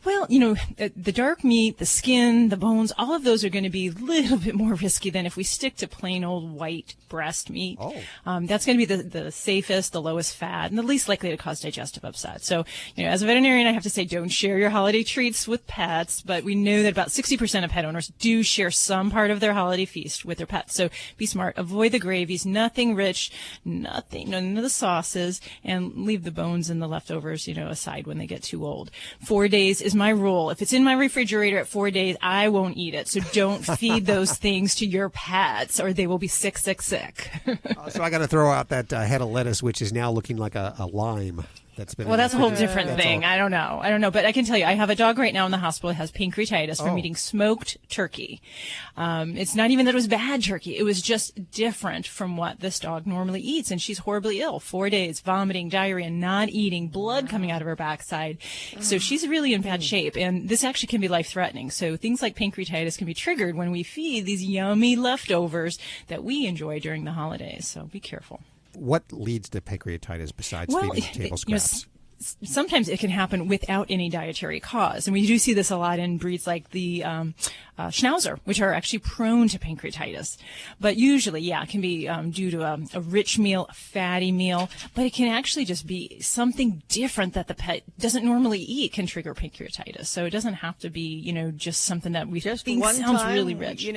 Well, the dark meat, the skin, the bones, all of those are going to be a little bit more risky than if we stick to plain old white breast meat. Oh. That's going to be the safest, the lowest fat, and the least likely to cause digestive upset. So, as a veterinarian, I have to say don't share your holiday treats with pets, but we know that about 60% of pet owners do share some part of their holiday feast with their pets. So be smart. Avoid the gravies, nothing rich, none of the sauces, and leave the bones and the leftovers, aside when they get too old. 4 days is my rule. If it's in my refrigerator at 4 days, I won't eat it. So don't feed those things to your pets, or they will be sick. So I got to throw out that head of lettuce, which is now looking like a lime. That's a whole different thing. I don't know. But I can tell you, I have a dog right now in the hospital that has pancreatitis from eating smoked turkey. It's not even that it was bad turkey. It was just different from what this dog normally eats. And she's horribly ill. 4 days, vomiting, diarrhea, not eating, blood coming out of her backside. So she's really in bad shape. And this actually can be life-threatening. So things like pancreatitis can be triggered when we feed these yummy leftovers that we enjoy during the holidays. So be careful. What leads to pancreatitis besides feeding table scraps? Sometimes it can happen without any dietary cause. And we do see this a lot in breeds like the Schnauzer, which are actually prone to pancreatitis. But usually, it can be due to a rich meal, a fatty meal. But it can actually just be something different that the pet doesn't normally eat can trigger pancreatitis. So it doesn't have to be, just something that we think sounds really rich. You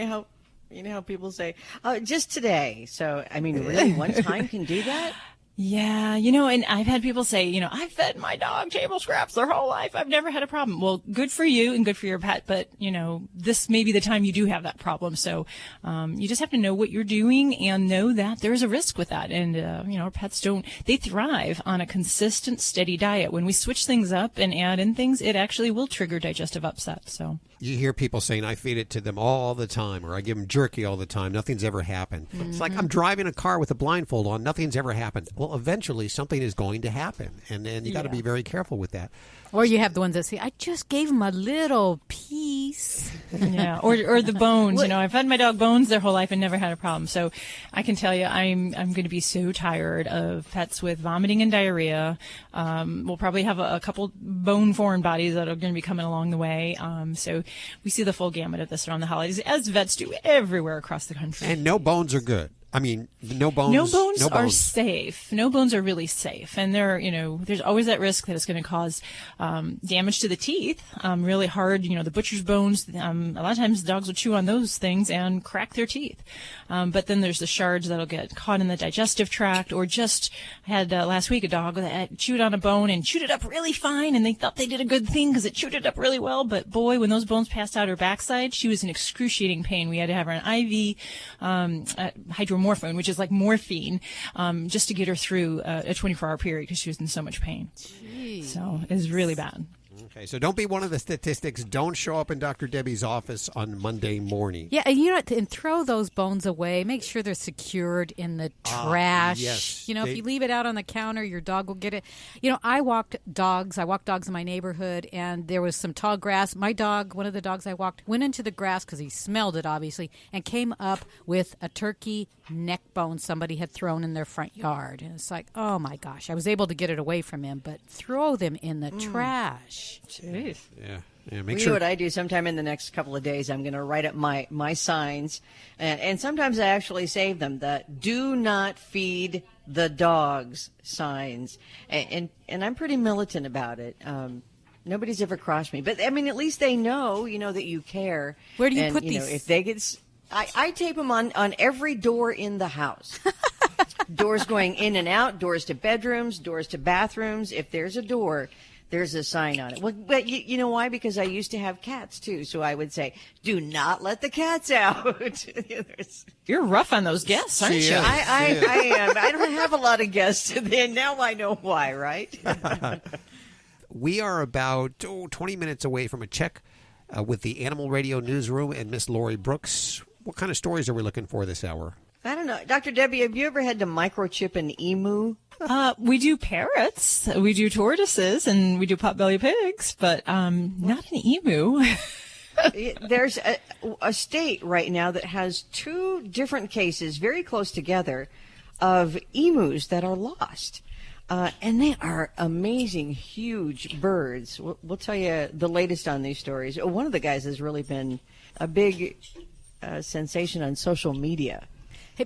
know how people say, just today. So, really, one time can do that? Yeah, and I've had people say, I've fed my dog table scraps their whole life. I've never had a problem. Well, good for you and good for your pet, but, this may be the time you do have that problem. So, you just have to know what you're doing and know that there's a risk with that. And, our pets they thrive on a consistent, steady diet. When we switch things up and add in things, it actually will trigger digestive upset. So. You hear people saying, I feed it to them all the time, or I give them jerky all the time. Nothing's ever happened. Mm-hmm. It's like I'm driving a car with a blindfold on. Nothing's ever happened. Well, eventually something is going to happen, and you got to be very careful with that. Or you have the ones that say, I just gave him a little piece. fleece. Yeah, or the bones. I've had my dog bones their whole life and never had a problem. So I can tell you, I'm going to be so tired of pets with vomiting and diarrhea. We'll probably have a couple bone foreign bodies that are going to be coming along the way. So we see the full gamut of this around the holidays, as vets do everywhere across the country. And no bones are good. I mean, no bones. No bones are safe. No bones are really safe, and there's always that risk that it's going to cause damage to the teeth. Really hard. The butcher's bones. A lot of times, dogs will chew on those things and crack their teeth. But then there's the shards that'll get caught in the digestive tract. Or I had last week a dog that chewed on a bone and chewed it up really fine, and they thought they did a good thing because it chewed it up really well. But boy, when those bones passed out her backside, she was in excruciating pain. We had to have her an IV hydromorphone, which is like morphine, just to get her through a 24-hour period because she was in so much pain. Jeez. So it was really bad. Okay, so don't be one of the statistics. Don't show up in Dr. Debbie's office on Monday morning. Yeah, and throw those bones away. Make sure they're secured in the trash. Yes. If you leave it out on the counter, your dog will get it. I walked dogs in my neighborhood, and there was some tall grass. My dog, one of the dogs I walked, went into the grass because he smelled it, obviously, and came up with a turkey neck bone somebody had thrown in their front yard. And it's like, oh, my gosh. I was able to get it away from him, but throw them in the trash. Jeez. Yeah. Make sure. What I do sometime in the next couple of days, I'm going to write up my signs, and sometimes I actually save them. The "Do not feed the dogs" signs, and I'm pretty militant about it. Nobody's ever crossed me, but I mean, at least they know, that you care. Where do you put these? If they get, I tape them on every door in the house. Doors going in and out, doors to bedrooms, doors to bathrooms. If there's a door, there's a sign on it. Well, but you know why? Because I used to have cats too, so I would say, "Do not let the cats out." You're rough on those guests, aren't you? I am. I don't have a lot of guests, and now I know why, right? We are about 20 minutes away from a check with the Animal Radio Newsroom and Miss Lori Brooks. What kind of stories are we looking for this hour? I don't know. Dr. Debbie, have you ever had to microchip an emu? We do parrots, we do tortoises, and we do potbelly pigs, but not an emu. There's a state right now that has two different cases very close together of emus that are lost. And they are amazing, huge birds. We'll tell you the latest on these stories. One of the guys has really been a big sensation on social media.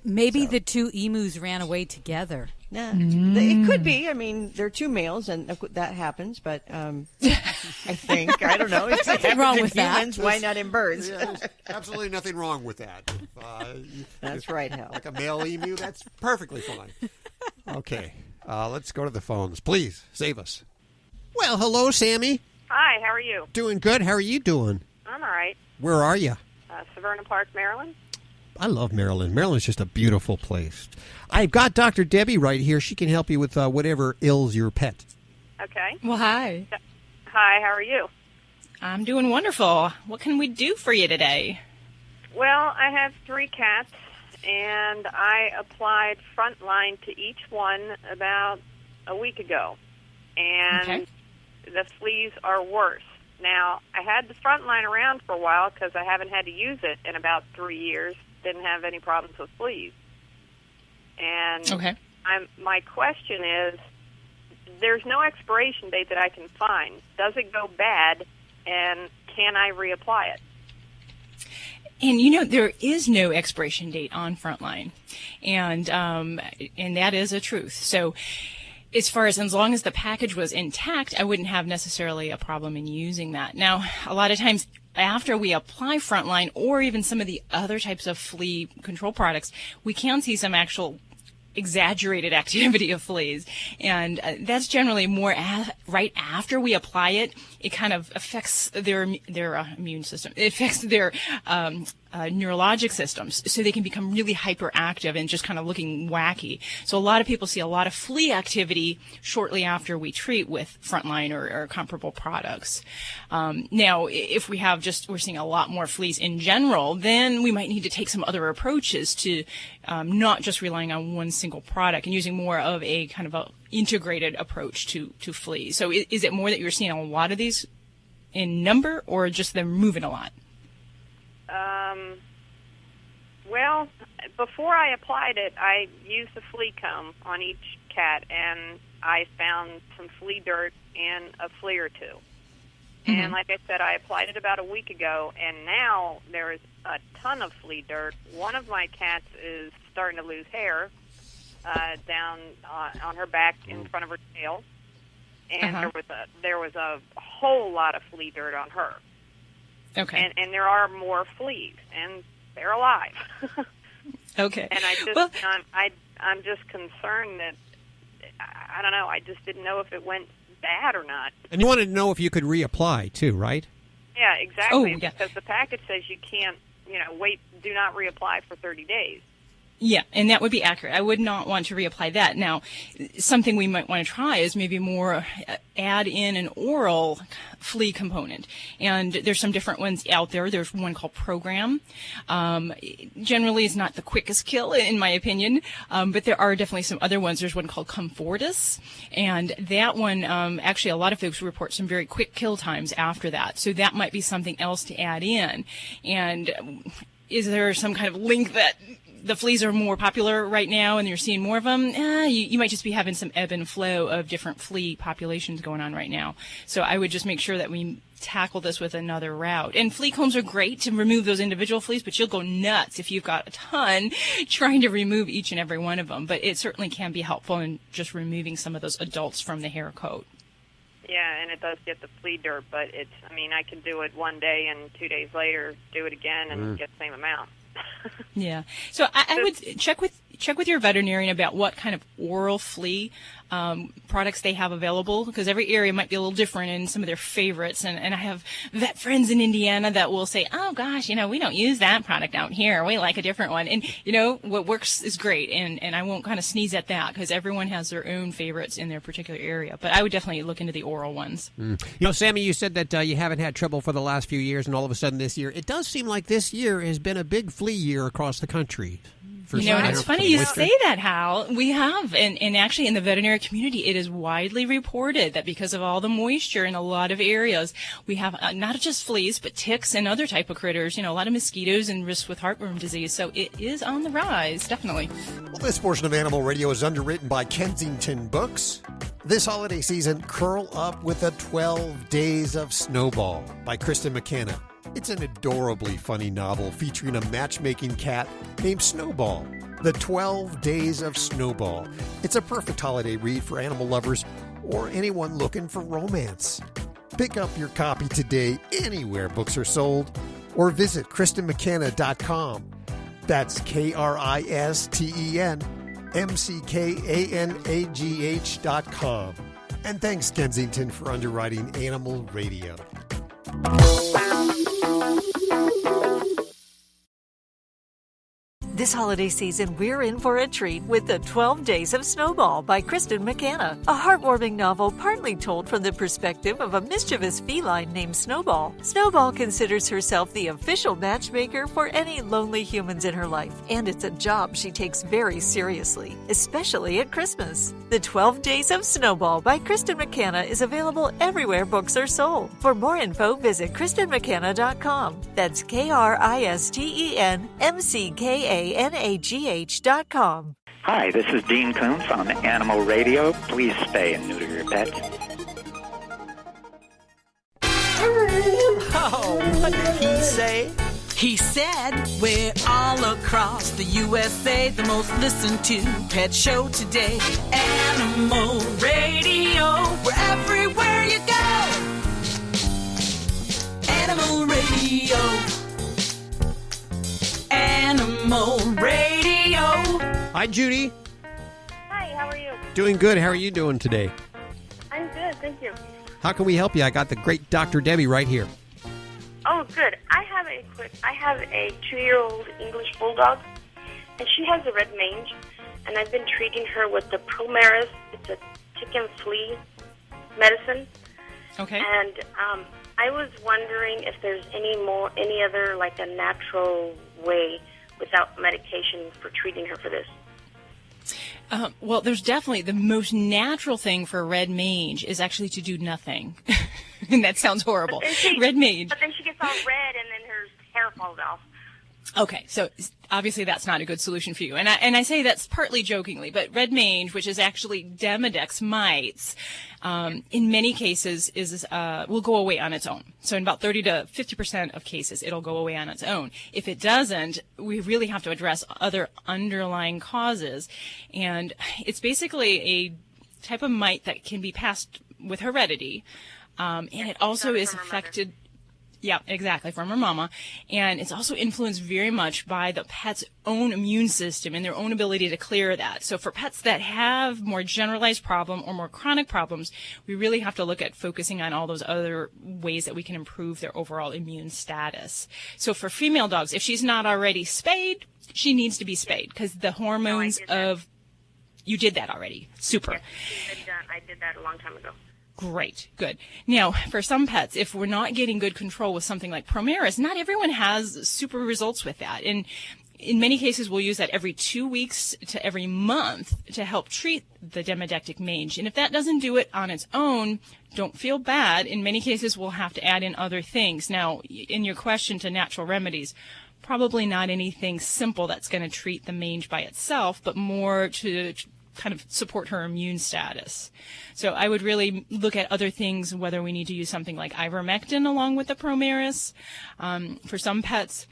Maybe the two emus ran away together. Yeah, It could be. I mean, they're two males, and that happens. But I think, I don't know. It's nothing wrong with humans, that. Why not in birds? Yeah, there's absolutely nothing wrong with that. That's right, Hal. Like a male emu, that's perfectly fine. Okay, let's go to the phones. Please, save us. Well, hello, Sammy. Hi, how are you? Doing good. How are you doing? I'm all right. Where are you? Severna Park, Maryland. I love Maryland. Maryland's just a beautiful place. I've got Dr. Debbie right here. She can help you with whatever ails your pet. Okay. Well, hi. Hi, how are you? I'm doing wonderful. What can we do for you today? Well, I have 3 cats, and I applied Frontline to each one about a week ago. And the fleas are worse. Now, I had the Frontline around for a while because I haven't had to use it in about 3 years. Didn't have any problems with fleas. And my question is, there's no expiration date that I can find. Does it go bad, and can I reapply it? And there is no expiration date on Frontline, and that is a truth. So, as long as the package was intact, I wouldn't have necessarily a problem in using that. Now, a lot of times after we apply Frontline or even some of the other types of flea control products, we can see some actual exaggerated activity of fleas, and that's generally more right after we apply it. It kind of affects their immune system. It affects their neurologic systems, so they can become really hyperactive and just kind of looking wacky. So a lot of people see a lot of flea activity shortly after we treat with Frontline or comparable products. Now, if we're seeing a lot more fleas in general, then we might need to take some other approaches to not just relying on one single product and using more of a kind of a integrated approach to fleas. So is it more that you're seeing a lot of these in number or just them moving a lot? Well, before I applied it, I used the flea comb on each cat, and I found some flea dirt and a flea or two. And like I said, I applied it about a week ago, and now there is a ton of flea dirt. One of my cats is starting to lose hair down on her back in front of her tail, and there was a whole lot of flea dirt on her. Okay. And there are more fleas, and they're alive. Okay. And I'm just concerned that I don't know. I just didn't know if it went bad or not. And you wanted to know if you could reapply too, right? Yeah, exactly. Because the package says you can't, wait, do not reapply for 30 days. Yeah, and that would be accurate. I would not want to reapply that. Now, something we might want to try is maybe more add in an oral flea component. And there's some different ones out there. There's one called Program. Generally, it's not the quickest kill, in my opinion, but there are definitely some other ones. There's one called Comfortus, and that one, actually, a lot of folks report some very quick kill times after that. So that might be something else to add in. And is there some kind of link that the fleas are more popular right now and you're seeing more of them? You might just be having some ebb and flow of different flea populations going on right now. So I would just make sure that we tackle this with another route. And flea combs are great to remove those individual fleas, but you'll go nuts if you've got a ton trying to remove each and every one of them. But it certainly can be helpful in just removing some of those adults from the hair coat. Yeah, and it does get the flea dirt, but I can do it one day and 2 days later do it again and get the same amount. Yeah. So I would check with your veterinarian about what kind of oral flea products they have available, because every area might be a little different in some of their favorites. And I have vet friends in Indiana that will say, oh, gosh, we don't use that product out here. We like a different one. And, what works is great. And I won't kind of sneeze at that because everyone has their own favorites in their particular area. But I would definitely look into the oral ones. Sammy, you said that you haven't had trouble for the last few years, and all of a sudden this year, it does seem like this year has been a big flea year across the country. And it's funny you say that, Hal. We have, and actually in the veterinary community, it is widely reported that because of all the moisture in a lot of areas, we have not just fleas, but ticks and other type of critters, a lot of mosquitoes and risk with heartworm disease. So it is on the rise, definitely. Well, this portion of Animal Radio is underwritten by Kensington Books. This holiday season, curl up with the 12 Days of Snowball by Kristen McKenna. It's an adorably funny novel featuring a matchmaking cat named Snowball. The 12 Days of Snowball. It's a perfect holiday read for animal lovers or anyone looking for romance. Pick up your copy today anywhere books are sold or visit KristenMcKenna.com. That's KristenMcKanagh.com. And thanks, Kensington, for underwriting Animal Radio. This holiday season, we're in for a treat with The 12 Days of Snowball by Kristen McKenna, a heartwarming novel partly told from the perspective of a mischievous feline named Snowball. Snowball considers herself the official matchmaker for any lonely humans in her life, and it's a job she takes very seriously, especially at Christmas. The 12 Days of Snowball by Kristen McKenna is available everywhere books are sold. For more info, visit KristenMcKenna.com. That's KristenMcKanagh.com. Hi, this is Dean Koontz on Animal Radio. Please spay and neuter your pets. Oh, what did he say? He said, we're all across the USA, the most listened to pet show today. Animal Radio, we're everywhere you go. Animal Radio. Animal Radio. Hi, Judy. Hi, how are you? Doing good. How are you doing today? I'm good, thank you. How can we help you? I got the great Dr. Debbie right here. Oh, good. I have a 2-year-old English bulldog, and she has a red mange, and I've been treating her with the Promaris. It's a tick and flea medicine. Okay. And I was wondering if there's any other like a natural way without medication for treating her for this. Well, there's definitely the most natural thing for red mange is actually to do nothing. And that sounds horrible. Red mange. But then she gets all red and then her hair falls off. Okay, so obviously that's not a good solution for you. And I say that's partly jokingly, but red mange, which is actually Demodex mites, in many cases will go away on its own. So in about 30 to 50% of cases, it'll go away on its own. If it doesn't, we really have to address other underlying causes. And it's basically a type of mite that can be passed with heredity. And it also is affected... Yeah, exactly, from her mama. And it's also influenced very much by the pet's own immune system and their own ability to clear that. So for pets that have more generalized problem or more chronic problems, we really have to look at focusing on all those other ways that we can improve their overall immune status. So for female dogs, if she's not already spayed, she needs to be spayed because the hormones of... You did that already. Super. Yes, I did that a long time ago. Great. Good. Now, for some pets, if we're not getting good control with something like Promeris, not everyone has super results with that. And in many cases, we'll use that every 2 weeks to every month to help treat the demodectic mange. And if that doesn't do it on its own, don't feel bad. In many cases, we'll have to add in other things. Now, in your question to natural remedies, probably not anything simple that's going to treat the mange by itself, but more to kind of support her immune status. So I would really look at other things, whether we need to use something like ivermectin along with the Promeris. For some pets,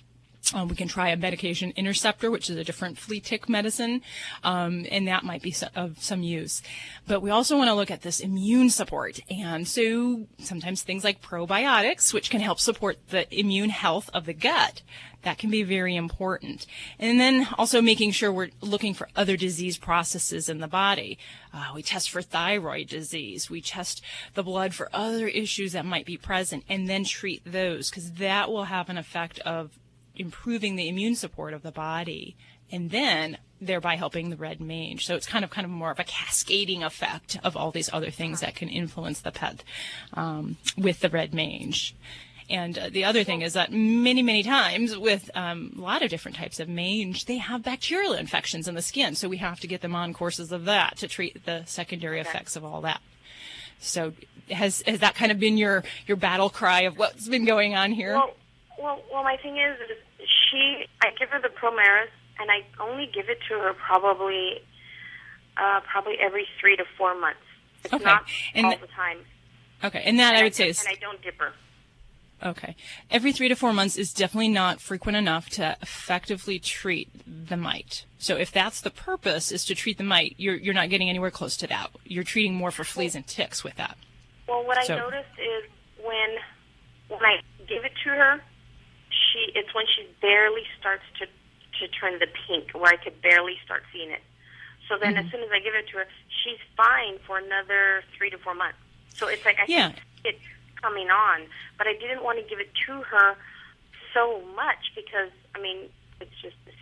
we can try a medication interceptor, which is a different flea tick medicine, and that might be of some use. But we also want to look at this immune support. And so sometimes things like probiotics, which can help support the immune health of the gut, that can be very important. And then also making sure we're looking for other disease processes in the body. We test for thyroid disease. We test the blood for other issues that might be present and then treat those, because that will have an effect of improving the immune support of the body and then thereby helping the red mange. So it's kind of more of a cascading effect of all these other things that can influence the pet with the red mange. And the other thing is that many times with a lot of different types of mange, they have bacterial infections in the skin. So we have to get them on courses of that to treat the secondary effects of all that. So has that kind of been your battle cry of what's been going on here? Well, my thing is I give her the Promeris, and I only give it to her probably every 3 to 4 months. It's not all the time. Okay, and that I would say is... And I don't dip her. Okay. Every 3 to 4 months is definitely not frequent enough to effectively treat the mite. So if that's the purpose, is to treat the mite, you're not getting anywhere close to that. You're treating more for fleas and ticks with that. Well, what I noticed is when I give it to her, it's when she barely starts to turn the pink, where I could barely start seeing it. So then as soon as I give it to her, she's fine for another 3 to 4 months. So it's like I think it's coming on, but I didn't want to give it to her so much because, I mean, it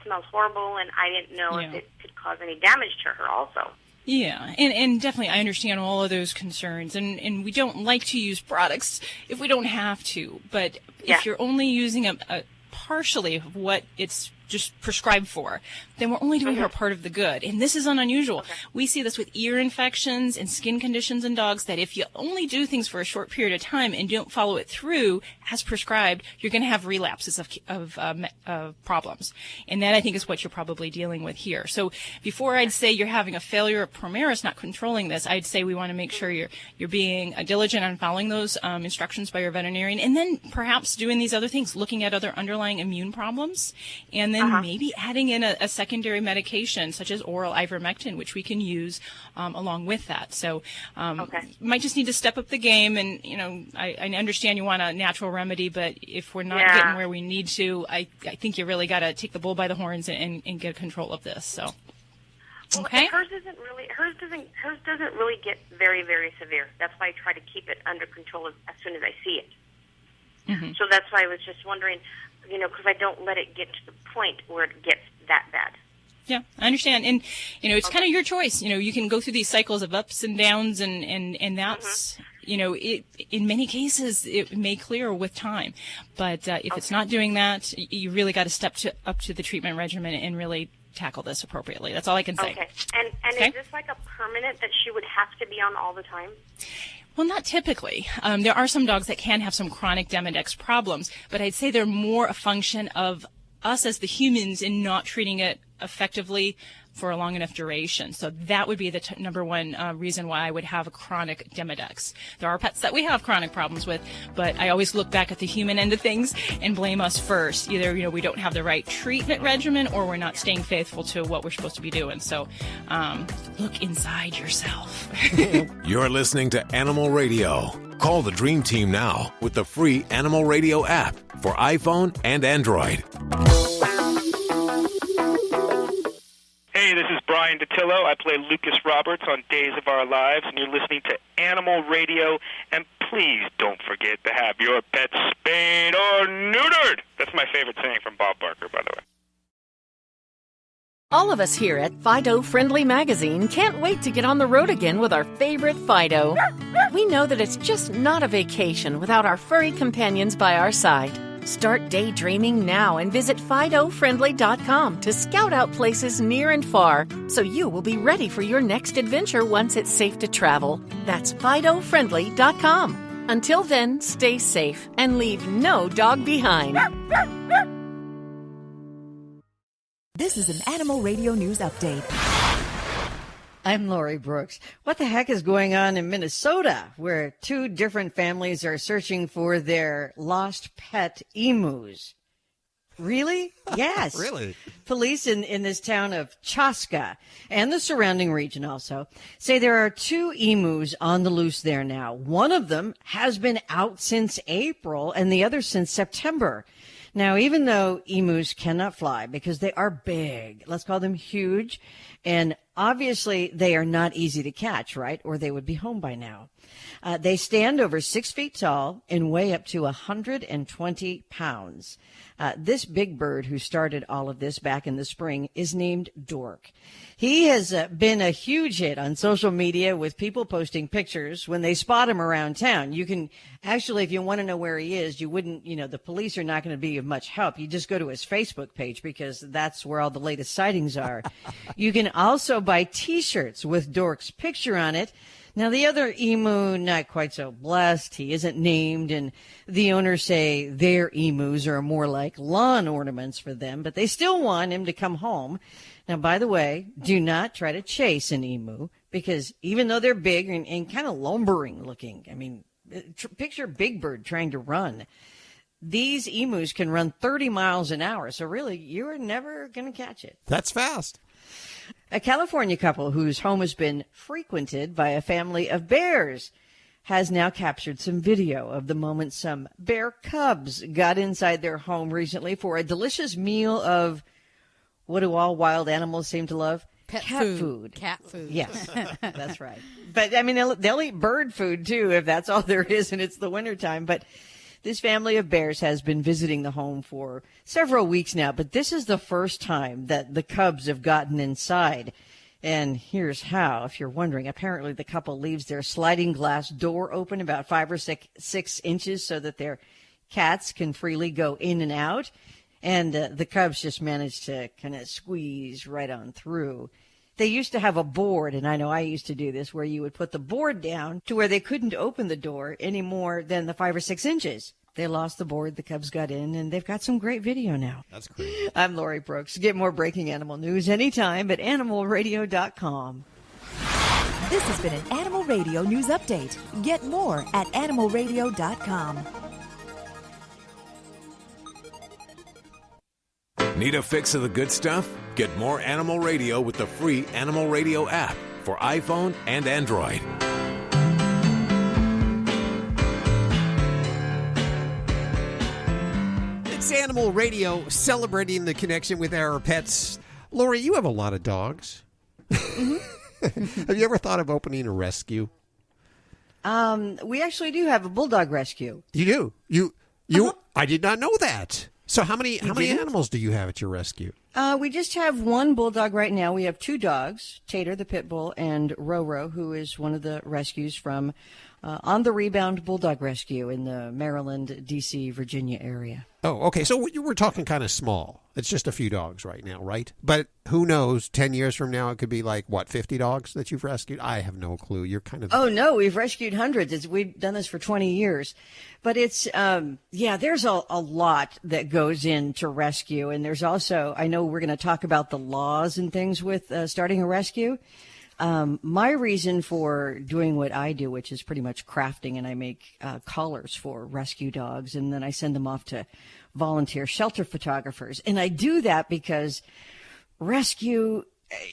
smells horrible, and I didn't know if it could cause any damage to her also. Yeah, and definitely I understand all of those concerns, and we don't like to use products if we don't have to, but if you're only using a partially of what it's just prescribed for, then we're only doing her part of the good. And this isn't unusual. Okay. We see this with ear infections and skin conditions in dogs, that if you only do things for a short period of time and don't follow it through as prescribed, you're going to have relapses of problems. And that, I think, is what you're probably dealing with here. So before I'd say you're having a failure of Promeris not controlling this, I'd say we want to make sure you're being diligent on following those instructions by your veterinarian, and then perhaps doing these other things, looking at other underlying immune problems, and then maybe adding in a secondary medication such as oral ivermectin, which we can use along with that. So might just need to step up the game. And, you know, I understand you want a natural remedy, but if we're not getting where we need to, I think you really got to take the bull by the horns and get control of this. So, okay. Hers doesn't really get very, very severe. That's why I try to keep it under control as soon as I see it. Mm-hmm. So that's why I was just wondering, you know, because I don't let it get to the point where it gets that bad. Yeah, I understand. And, you know, it's kind of your choice. You know, you can go through these cycles of ups and downs, and that's, you know, in many cases, it may clear with time. But if it's not doing that, you really got to step up to the treatment regimen and really tackle this appropriately. That's all I can say. Okay. And Okay. is this like a permanent that she would have to be on all the time? Well, not typically. There are some dogs that can have some chronic Demodex problems, but I'd say they're more a function of us as the humans in not treating it effectively for a long enough duration. So that would be the number one reason why I would have a chronic Demodex. There are pets that we have chronic problems with, but I always look back at the human end of things and blame us first. Either, we don't have the right treatment regimen or we're not staying faithful to what we're supposed to be doing. So look inside yourself. You're listening to Animal Radio. Call the Dream Team now with the free Animal Radio app for iPhone and Android. Hey, this is Brian DeTillo. I play Lucas Roberts on Days of Our Lives, and you're listening to Animal Radio. And please don't forget to have your pet spayed or neutered. That's my favorite saying from Bob Barker, by the way. All of us here at Fido Friendly Magazine can't wait to get on the road again with our favorite Fido. We know that it's just not a vacation without our furry companions by our side. Start daydreaming now and visit FidoFriendly.com to scout out places near and far so you will be ready for your next adventure once it's safe to travel. That's FidoFriendly.com. Until then, stay safe and leave no dog behind. This is an Animal Radio News Update. I'm Lori Brooks. What the heck is going on in Minnesota, where 2 different families are searching for their lost pet emus? Really? Yes. Really? Police in this town of Chaska and the surrounding region also say there are 2 emus on the loose there now. One of them has been out since April and the other since September. Now, even though emus cannot fly because they are big, let's call them huge, and obviously they are not easy to catch, right? Or they would be home by now. They stand over 6 feet tall and weigh up to 120 pounds. This big bird who started all of this back in the spring is named Dork. He has been a huge hit on social media with people posting pictures when they spot him around town. You can actually, if you want to know where he is, you wouldn't, the police are not going to be of much help. You just go to his Facebook page because that's where all the latest sightings are. You can also buy T-shirts with Dork's picture on it. Now, the other emu, not quite so blessed. He isn't named, and the owners say their emus are more like lawn ornaments for them, but they still want him to come home. Now, by the way, do not try to chase an emu, because even though they're big and kind of lumbering looking, I mean, picture Big Bird trying to run. These emus can run 30 miles an hour, so really, you're never going to catch it. That's fast. A California couple whose home has been frequented by a family of bears has now captured some video of the moment some bear cubs got inside their home recently for a delicious meal of, what do all wild animals seem to love? Cat food. Cat food. Yes, that's right. But, I mean, they'll eat bird food, too, if that's all there is and it's the wintertime. But this family of bears has been visiting the home for several weeks now, but this is the first time that the cubs have gotten inside. And here's how, if you're wondering. Apparently, the couple leaves their sliding glass door open about 5 or 6 inches so that their cats can freely go in and out. And the cubs just managed to kind of squeeze right on through. They used to have a board, and I know I used to do this, where you would put the board down to where they couldn't open the door any more than the 5 or 6 inches. They lost the board, the cubs got in, and they've got some great video now. That's great. I'm Lori Brooks. Get more breaking animal news anytime at animalradio.com. This has been an Animal Radio News Update. Get more at animalradio.com. Need a fix of the good stuff? Get more Animal Radio with the free Animal Radio app for iPhone and Android. It's Animal Radio, celebrating the connection with our pets. Lori, you have a lot of dogs. Mm-hmm. Have you ever thought of opening a rescue? We actually do have a bulldog rescue. You do? You? I did not know that. So how many didn't? animals do you have at your rescue? We just have one bulldog right now. We have 2 dogs, Tater the pit bull and Roro, who is one of the rescues from on the Rebound Bulldog Rescue in the Maryland, D.C., Virginia area. Oh, okay. So we're talking kind of small. It's just a few dogs right now, right? But who knows? 10 years from now, it could be like, what, 50 dogs that you've rescued? I have no clue. You're kind of... Oh, no, we've rescued hundreds. We've done this for 20 years. But it's, there's a lot that goes into rescue. And there's also, I know we're going to talk about the laws and things with starting a rescue. My reason for doing what I do, which is pretty much crafting, and I make collars for rescue dogs, and then I send them off to volunteer shelter photographers. And I do that because rescue,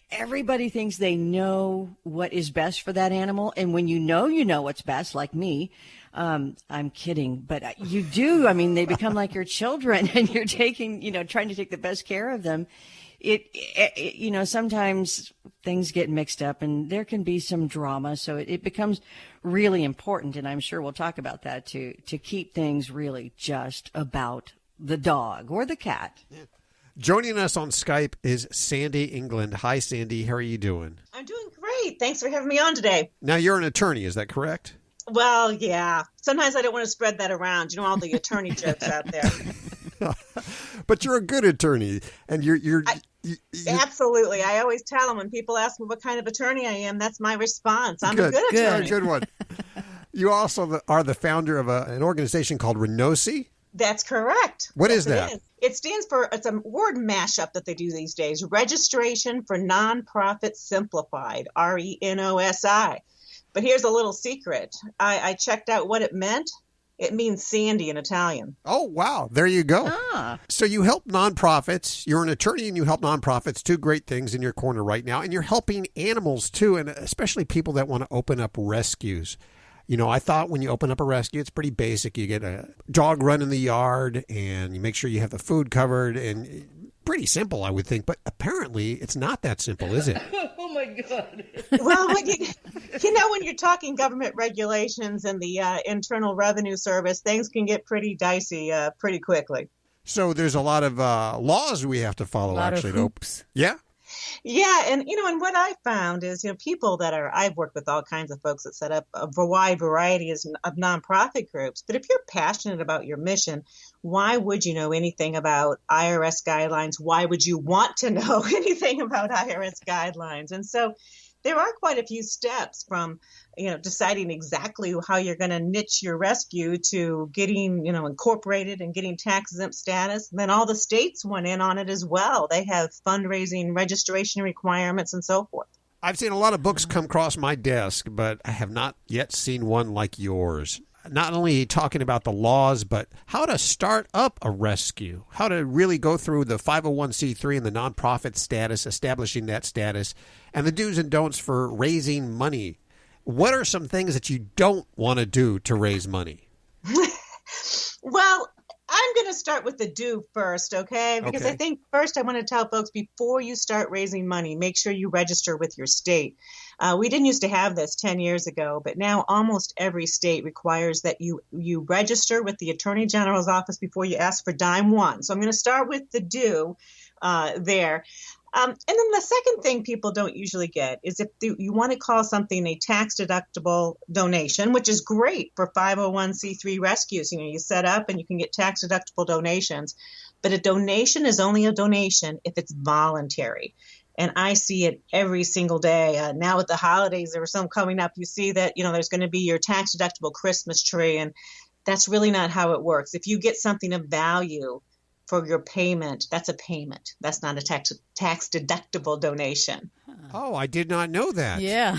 everybody thinks they know what is best for that animal. And when you know what's best, like me, I'm kidding, but you do. I mean, they become like your children, and you're trying to take the best care of them. It sometimes things get mixed up and there can be some drama. So it becomes really important. And I'm sure we'll talk about that to keep things really just about the dog or the cat. Yeah. Joining us on Skype is Sandy England. Hi, Sandy. How are you doing? I'm doing great. Thanks for having me on today. Now, you're an attorney. Is that correct? Well, yeah. Sometimes I don't want to spread that around. All the attorney jokes out there. But you're a good attorney, and you're absolutely. I always tell them when people ask me what kind of attorney I am, that's my response. I'm a good attorney. Good one. You also are the founder of an organization called Renosi. That's correct. What is that? It stands for, it's a word mashup that they do these days, Registration for Nonprofit Simplified, RENOSI. But here's a little secret. I checked out what it meant. It means Sandy in Italian. Oh, wow. There you go. So you help nonprofits. You're an attorney and you help nonprofits. Two great things in your corner right now. And you're helping animals, too, and especially people that want to open up rescues. I thought when you open up a rescue, it's pretty basic. You get a dog run in the yard and you make sure you have the food covered, and pretty simple, I would think. But apparently it's not that simple, is it? Oh, my God. Well, when you're talking government regulations and the Internal Revenue Service, things can get pretty dicey pretty quickly. So there's a lot of laws we have to follow, actually. A lot of hoops. Yeah. Yeah, and and what I found is people I've worked with all kinds of folks that set up a wide variety of nonprofit groups. But if you're passionate about your mission, why would you know anything about IRS guidelines? Why would you want to know anything about IRS guidelines? And so there are quite a few steps from deciding exactly how you're going to niche your rescue to getting incorporated and getting tax exempt status. And then all the states went in on it as well. They have fundraising, registration requirements, and so forth. I've seen a lot of books come across my desk, but I have not yet seen one like yours. Not only talking about the laws, but how to start up a rescue, how to really go through the 501c3 and the nonprofit status, establishing that status, and the do's and don'ts for raising money. What are some things that you don't want to do to raise money? Well, I'm going to start with the do first, okay? Because I think first I want to tell folks before you start raising money, make sure you register with your state. We didn't used to have this 10 years ago, but now almost every state requires that you register with the Attorney General's office before you ask for dime one. So I'm going to start with the do there. And then the second thing people don't usually get is if you want to call something a tax-deductible donation, which is great for 501c3 rescues. You set up and you can get tax-deductible donations. But a donation is only a donation if it's voluntary. And I see it every single day. Now with the holidays, there was some coming up. You see that, there's going to be your tax-deductible Christmas tree. And that's really not how it works. If you get something of value for your payment, that's a payment. That's not a tax-deductible donation. Oh, I did not know that. Yeah.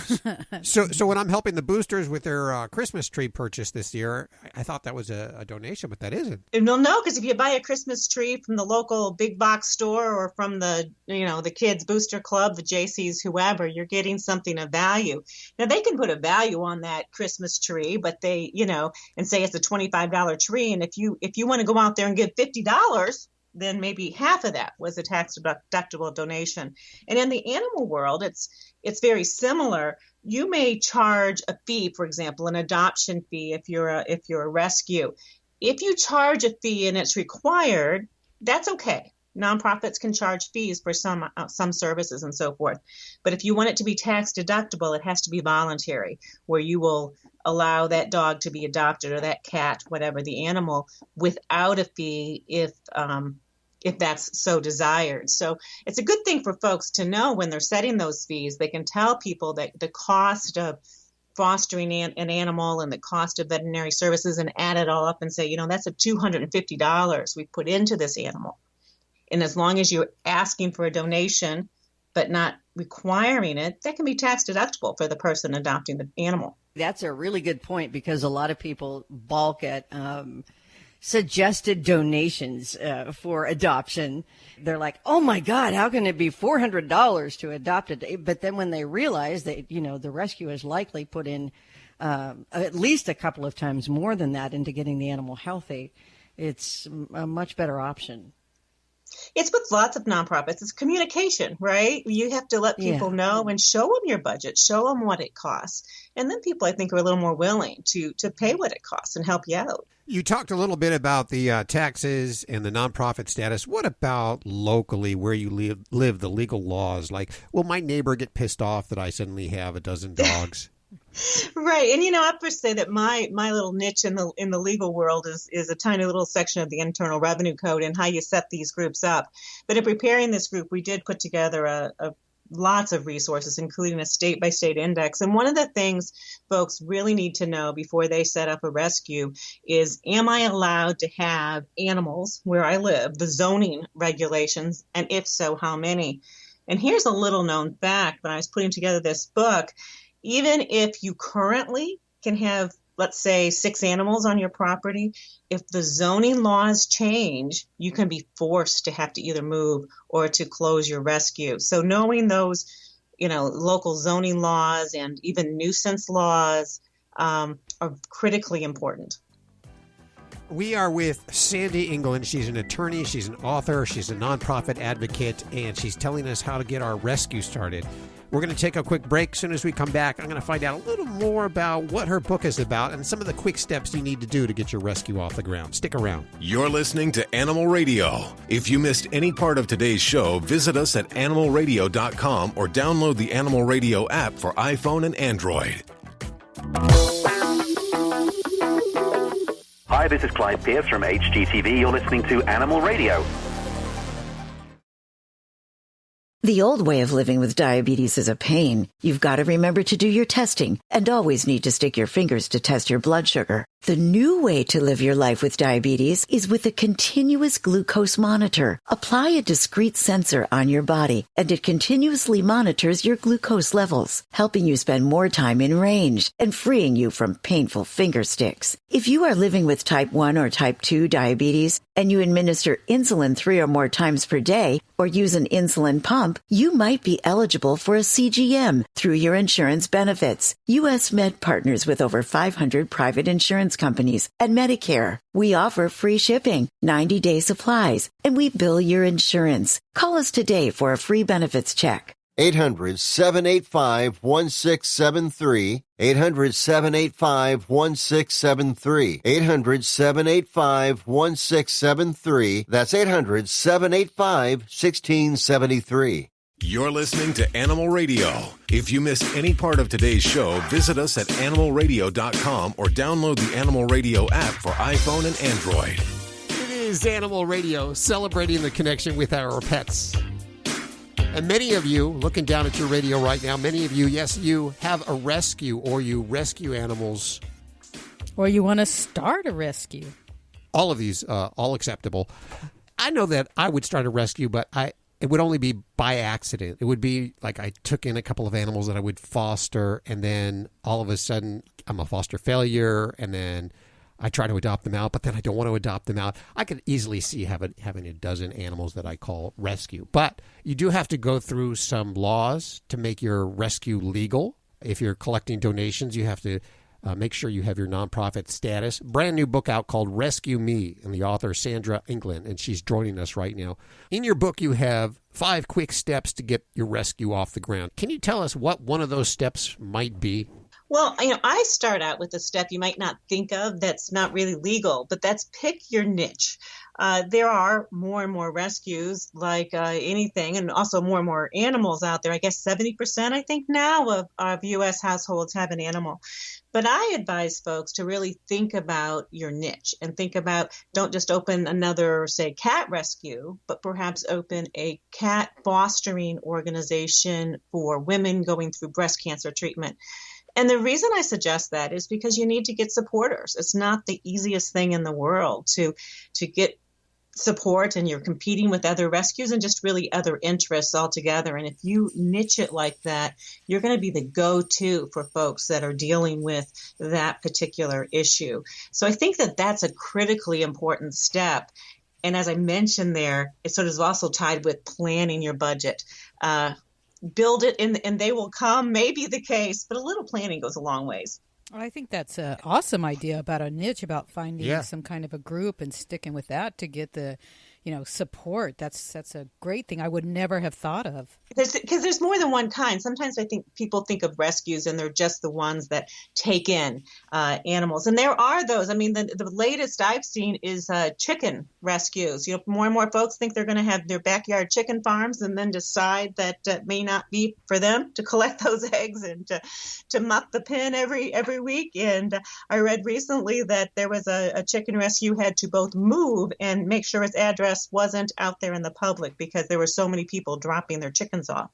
So when I'm helping the boosters with their Christmas tree purchase this year, I thought that was a donation, but that isn't. No, because if you buy a Christmas tree from the local big box store or from the kids booster club, the JCs, whoever, you're getting something of value. Now they can put a value on that Christmas tree, but they, and say it's a $25 tree. And if you want to go out there and give $50, then maybe half of that was a tax-deductible donation. And in the animal world, it's very similar. You may charge a fee, for example, an adoption fee if you're a rescue. If you charge a fee and it's required, that's okay. Nonprofits can charge fees for some services and so forth. But if you want it to be tax-deductible, it has to be voluntary, where you will allow that dog to be adopted or that cat, whatever the animal, without a fee if that's so desired. So it's a good thing for folks to know when they're setting those fees. They can tell people that the cost of fostering an animal and the cost of veterinary services and add it all up and say, that's a $250 we put into this animal. And as long as you're asking for a donation but not requiring it, that can be tax deductible for the person adopting the animal. That's a really good point, because a lot of people balk at suggested donations for adoption. They're like, oh my God, how can it be $400 to adopt it? But then when they realize that, the rescue has likely put in at least a couple of times more than that into getting the animal healthy, it's a much better option. It's with lots of nonprofits. It's communication, right? You have to let people know and show them your budget, show them what it costs. And then people, I think, are a little more willing to pay what it costs and help you out. You talked a little bit about the taxes and the nonprofit status. What about locally where you live, the legal laws? Like, will my neighbor get pissed off that I suddenly have a dozen dogs? Right. And, I have to say that my little niche in the legal world is a tiny little section of the Internal Revenue Code and how you set these groups up. But in preparing this group, we did put together a lots of resources, including a state-by-state index. And one of the things folks really need to know before they set up a rescue is, am I allowed to have animals where I live, the zoning regulations, and if so, how many? And here's a little known fact. When I was putting together this book, even if you currently can have, let's say, 6 animals on your property, if the zoning laws change, you can be forced to have to either move or to close your rescue. So knowing those, local zoning laws and even nuisance laws are critically important. We are with Sandy England. She's an attorney, she's an author, she's a nonprofit advocate, and she's telling us how to get our rescue started. We're going to take a quick break. As soon as we come back, I'm going to find out a little more about what her book is about and some of the quick steps you need to do to get your rescue off the ground. Stick around. You're listening to Animal Radio. If you missed any part of today's show, visit us at animalradio.com or download the Animal Radio app for iPhone and Android. Hi, this is Clyde Pierce from HGTV. You're listening to Animal Radio. The old way of living with diabetes is a pain. You've got to remember to do your testing and always need to stick your fingers to test your blood sugar. The new way to live your life with diabetes is with a continuous glucose monitor. Apply a discrete sensor on your body, and it continuously monitors your glucose levels, helping you spend more time in range and freeing you from painful finger sticks. If you are living with type 1 or type 2 diabetes and you administer insulin 3 or more times per day or use an insulin pump, you might be eligible for a CGM through your insurance benefits. U.S. Med partners with over 500 private insurance companies and Medicare. We offer free shipping, 90-day supplies, and we bill your insurance. Call us today for a free benefits check. 800-785-1673. 800-785-1673. 800-785-1673. That's 800-785-1673. You're listening to Animal Radio. If you missed any part of today's show, visit us at animalradio.com or download the Animal Radio app for iPhone and Android. It is Animal Radio, celebrating the connection with our pets. And many of you, looking down at your radio right now, many of you, yes, you have a rescue or you rescue animals. Or you want to start a rescue. All of these, all acceptable. I know that I would start a rescue, but it would only be by accident. It would be like I took in a couple of animals that I would foster, and then all of a sudden I'm a foster failure, and then I try to adopt them out, but then I don't want to adopt them out. I could easily see having a dozen animals that I call rescue. But you do have to go through some laws to make your rescue legal. If you're collecting donations, you have to make sure you have your nonprofit status. Brand new book out called Rescue Me, and the author Sandra England, and she's joining us right now. In your book, you have 5 quick steps to get your rescue off the ground. Can you tell us what one of those steps might be? Well, I start out with a step you might not think of that's not really legal, but that's pick your niche. There are more and more rescues like anything, and also more and more animals out there. I guess 70%, I think now, of U.S. households have an animal. But I advise folks to really think about your niche and think about, don't just open another, say, cat rescue, but perhaps open a cat fostering organization for women going through breast cancer treatment. And the reason I suggest that is because you need to get supporters. It's not the easiest thing in the world to get support, and you're competing with other rescues and just really other interests altogether. And if you niche it like that, you're going to be the go-to for folks that are dealing with that particular issue. So I think that that's a critically important step. And as I mentioned there, it sort of is also tied with planning your budget. Build it and they will come, may be the case, but a little planning goes a long ways. I think that's an awesome idea about a niche, about finding some kind of a group and sticking with that to get the, support. That's a great thing I would never have thought of. Because there's more than one kind. Sometimes I think people think of rescues and they're just the ones that take in animals. And there are those. I mean, the latest I've seen is chicken rescues. More and more folks think they're going to have their backyard chicken farms and then decide that it may not be for them to collect those eggs and to muck the pen every week. And I read recently that there was a chicken rescue had to both move and make sure its address wasn't out there in the public because there were so many people dropping their chickens off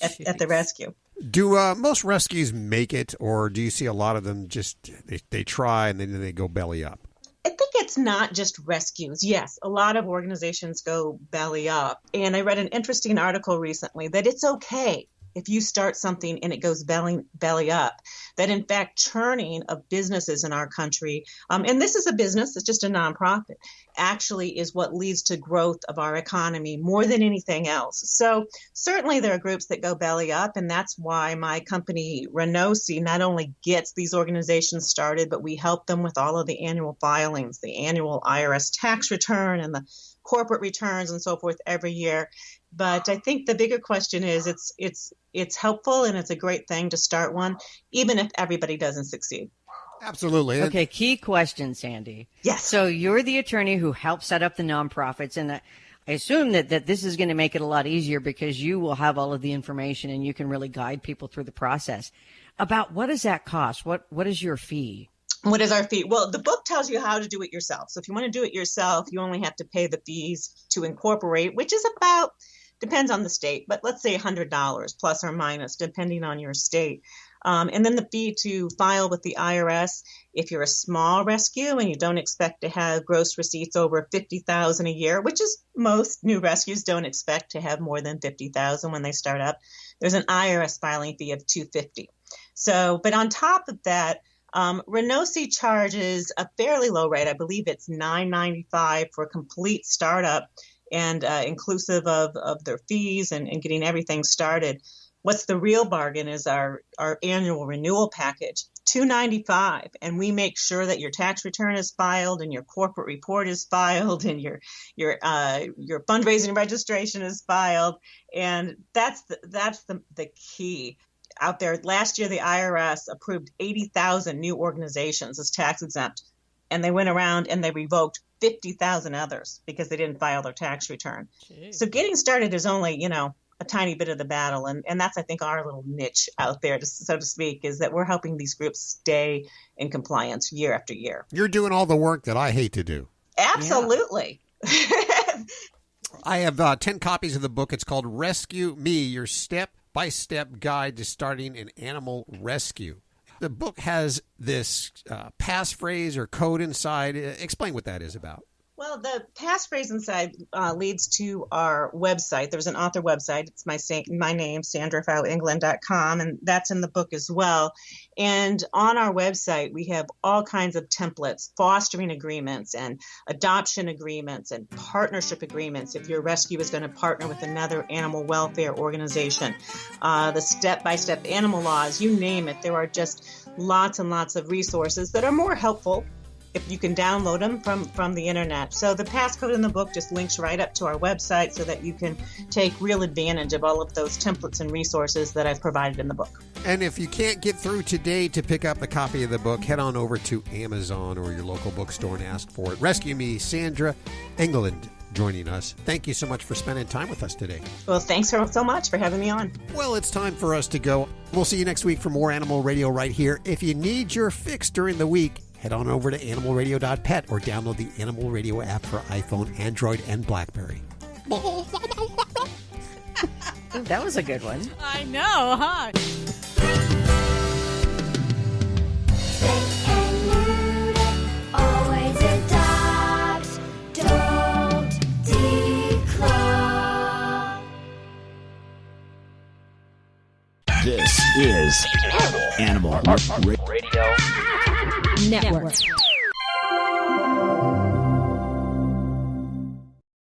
at the rescue. Do most rescues make it, or do you see a lot of them just they try and then they go belly up? I think it's not just rescues. Yes, a lot of organizations go belly up. And I read an interesting article recently that it's okay if you start something and it goes belly up, that in fact churning of businesses in our country, and this is a business, it's just a nonprofit, actually is what leads to growth of our economy more than anything else. So certainly there are groups that go belly up, and that's why my company Renosi not only gets these organizations started, but we help them with all of the annual filings, the annual IRS tax return and the corporate returns and so forth every year. But I think the bigger question is it's helpful and it's a great thing to start one, even if everybody doesn't succeed. Absolutely. Okay, key question, Sandy. Yes. So you're the attorney who helped set up the nonprofits, and I assume that this is going to make it a lot easier because you will have all of the information and you can really guide people through the process. About what does that cost? What is your fee? What is our fee? Well, the book tells you how to do it yourself. So if you want to do it yourself, you only have to pay the fees to incorporate, which is about, depends on the state, but let's say $100 plus or minus, depending on your state. And then the fee to file with the IRS, if you're a small rescue and you don't expect to have gross receipts over $50,000 a year, which is most new rescues don't expect to have more than $50,000 when they start up, there's an IRS filing fee of $250. So, but on top of that, Renosi charges a fairly low rate. I believe it's $9.95 for a complete startup and inclusive of their fees and getting everything started. What's the real bargain is our annual renewal package, $295, and we make sure that your tax return is filed and your corporate report is filed and your fundraising registration is filed, and that's the key. Out there, last year the IRS approved 80,000 new organizations as tax exempt, and they went around and they revoked 50,000 others because they didn't file their tax return. Jeez. So getting started is only, a tiny bit of the battle, and that's, I think, our little niche out there, so to speak, is that we're helping these groups stay in compliance year after year. You're doing all the work that I hate to do. Absolutely. Yeah. I have 10 copies of the book. It's called Rescue Me, Your Step-by-Step Guide to Starting an Animal Rescue. The book has this passphrase or code inside. Explain what that is about. Well, the passphrase inside leads to our website. There's an author website. It's my name, sandrapfauengland.com, and that's in the book as well. And on our website, we have all kinds of templates, fostering agreements and adoption agreements and partnership agreements if your rescue is going to partner with another animal welfare organization. The step-by-step animal laws, you name it. There are just lots and lots of resources that are more helpful if you can download them from the internet. So the passcode in the book just links right up to our website so that you can take real advantage of all of those templates and resources that I've provided in the book. And if you can't get through today to pick up a copy of the book, head on over to Amazon or your local bookstore and ask for it. Rescue Me, Sandra England, joining us. Thank you so much for spending time with us today. Well, thanks so much for having me on. Well, it's time for us to go. We'll see you next week for more Animal Radio right here. If you need your fix during the week, head on over to animalradio.pet or download the Animal Radio app for iPhone, Android, and BlackBerry. That was a good one. I know, huh? Always adopt, don't declaw. This is Animal Radio Network.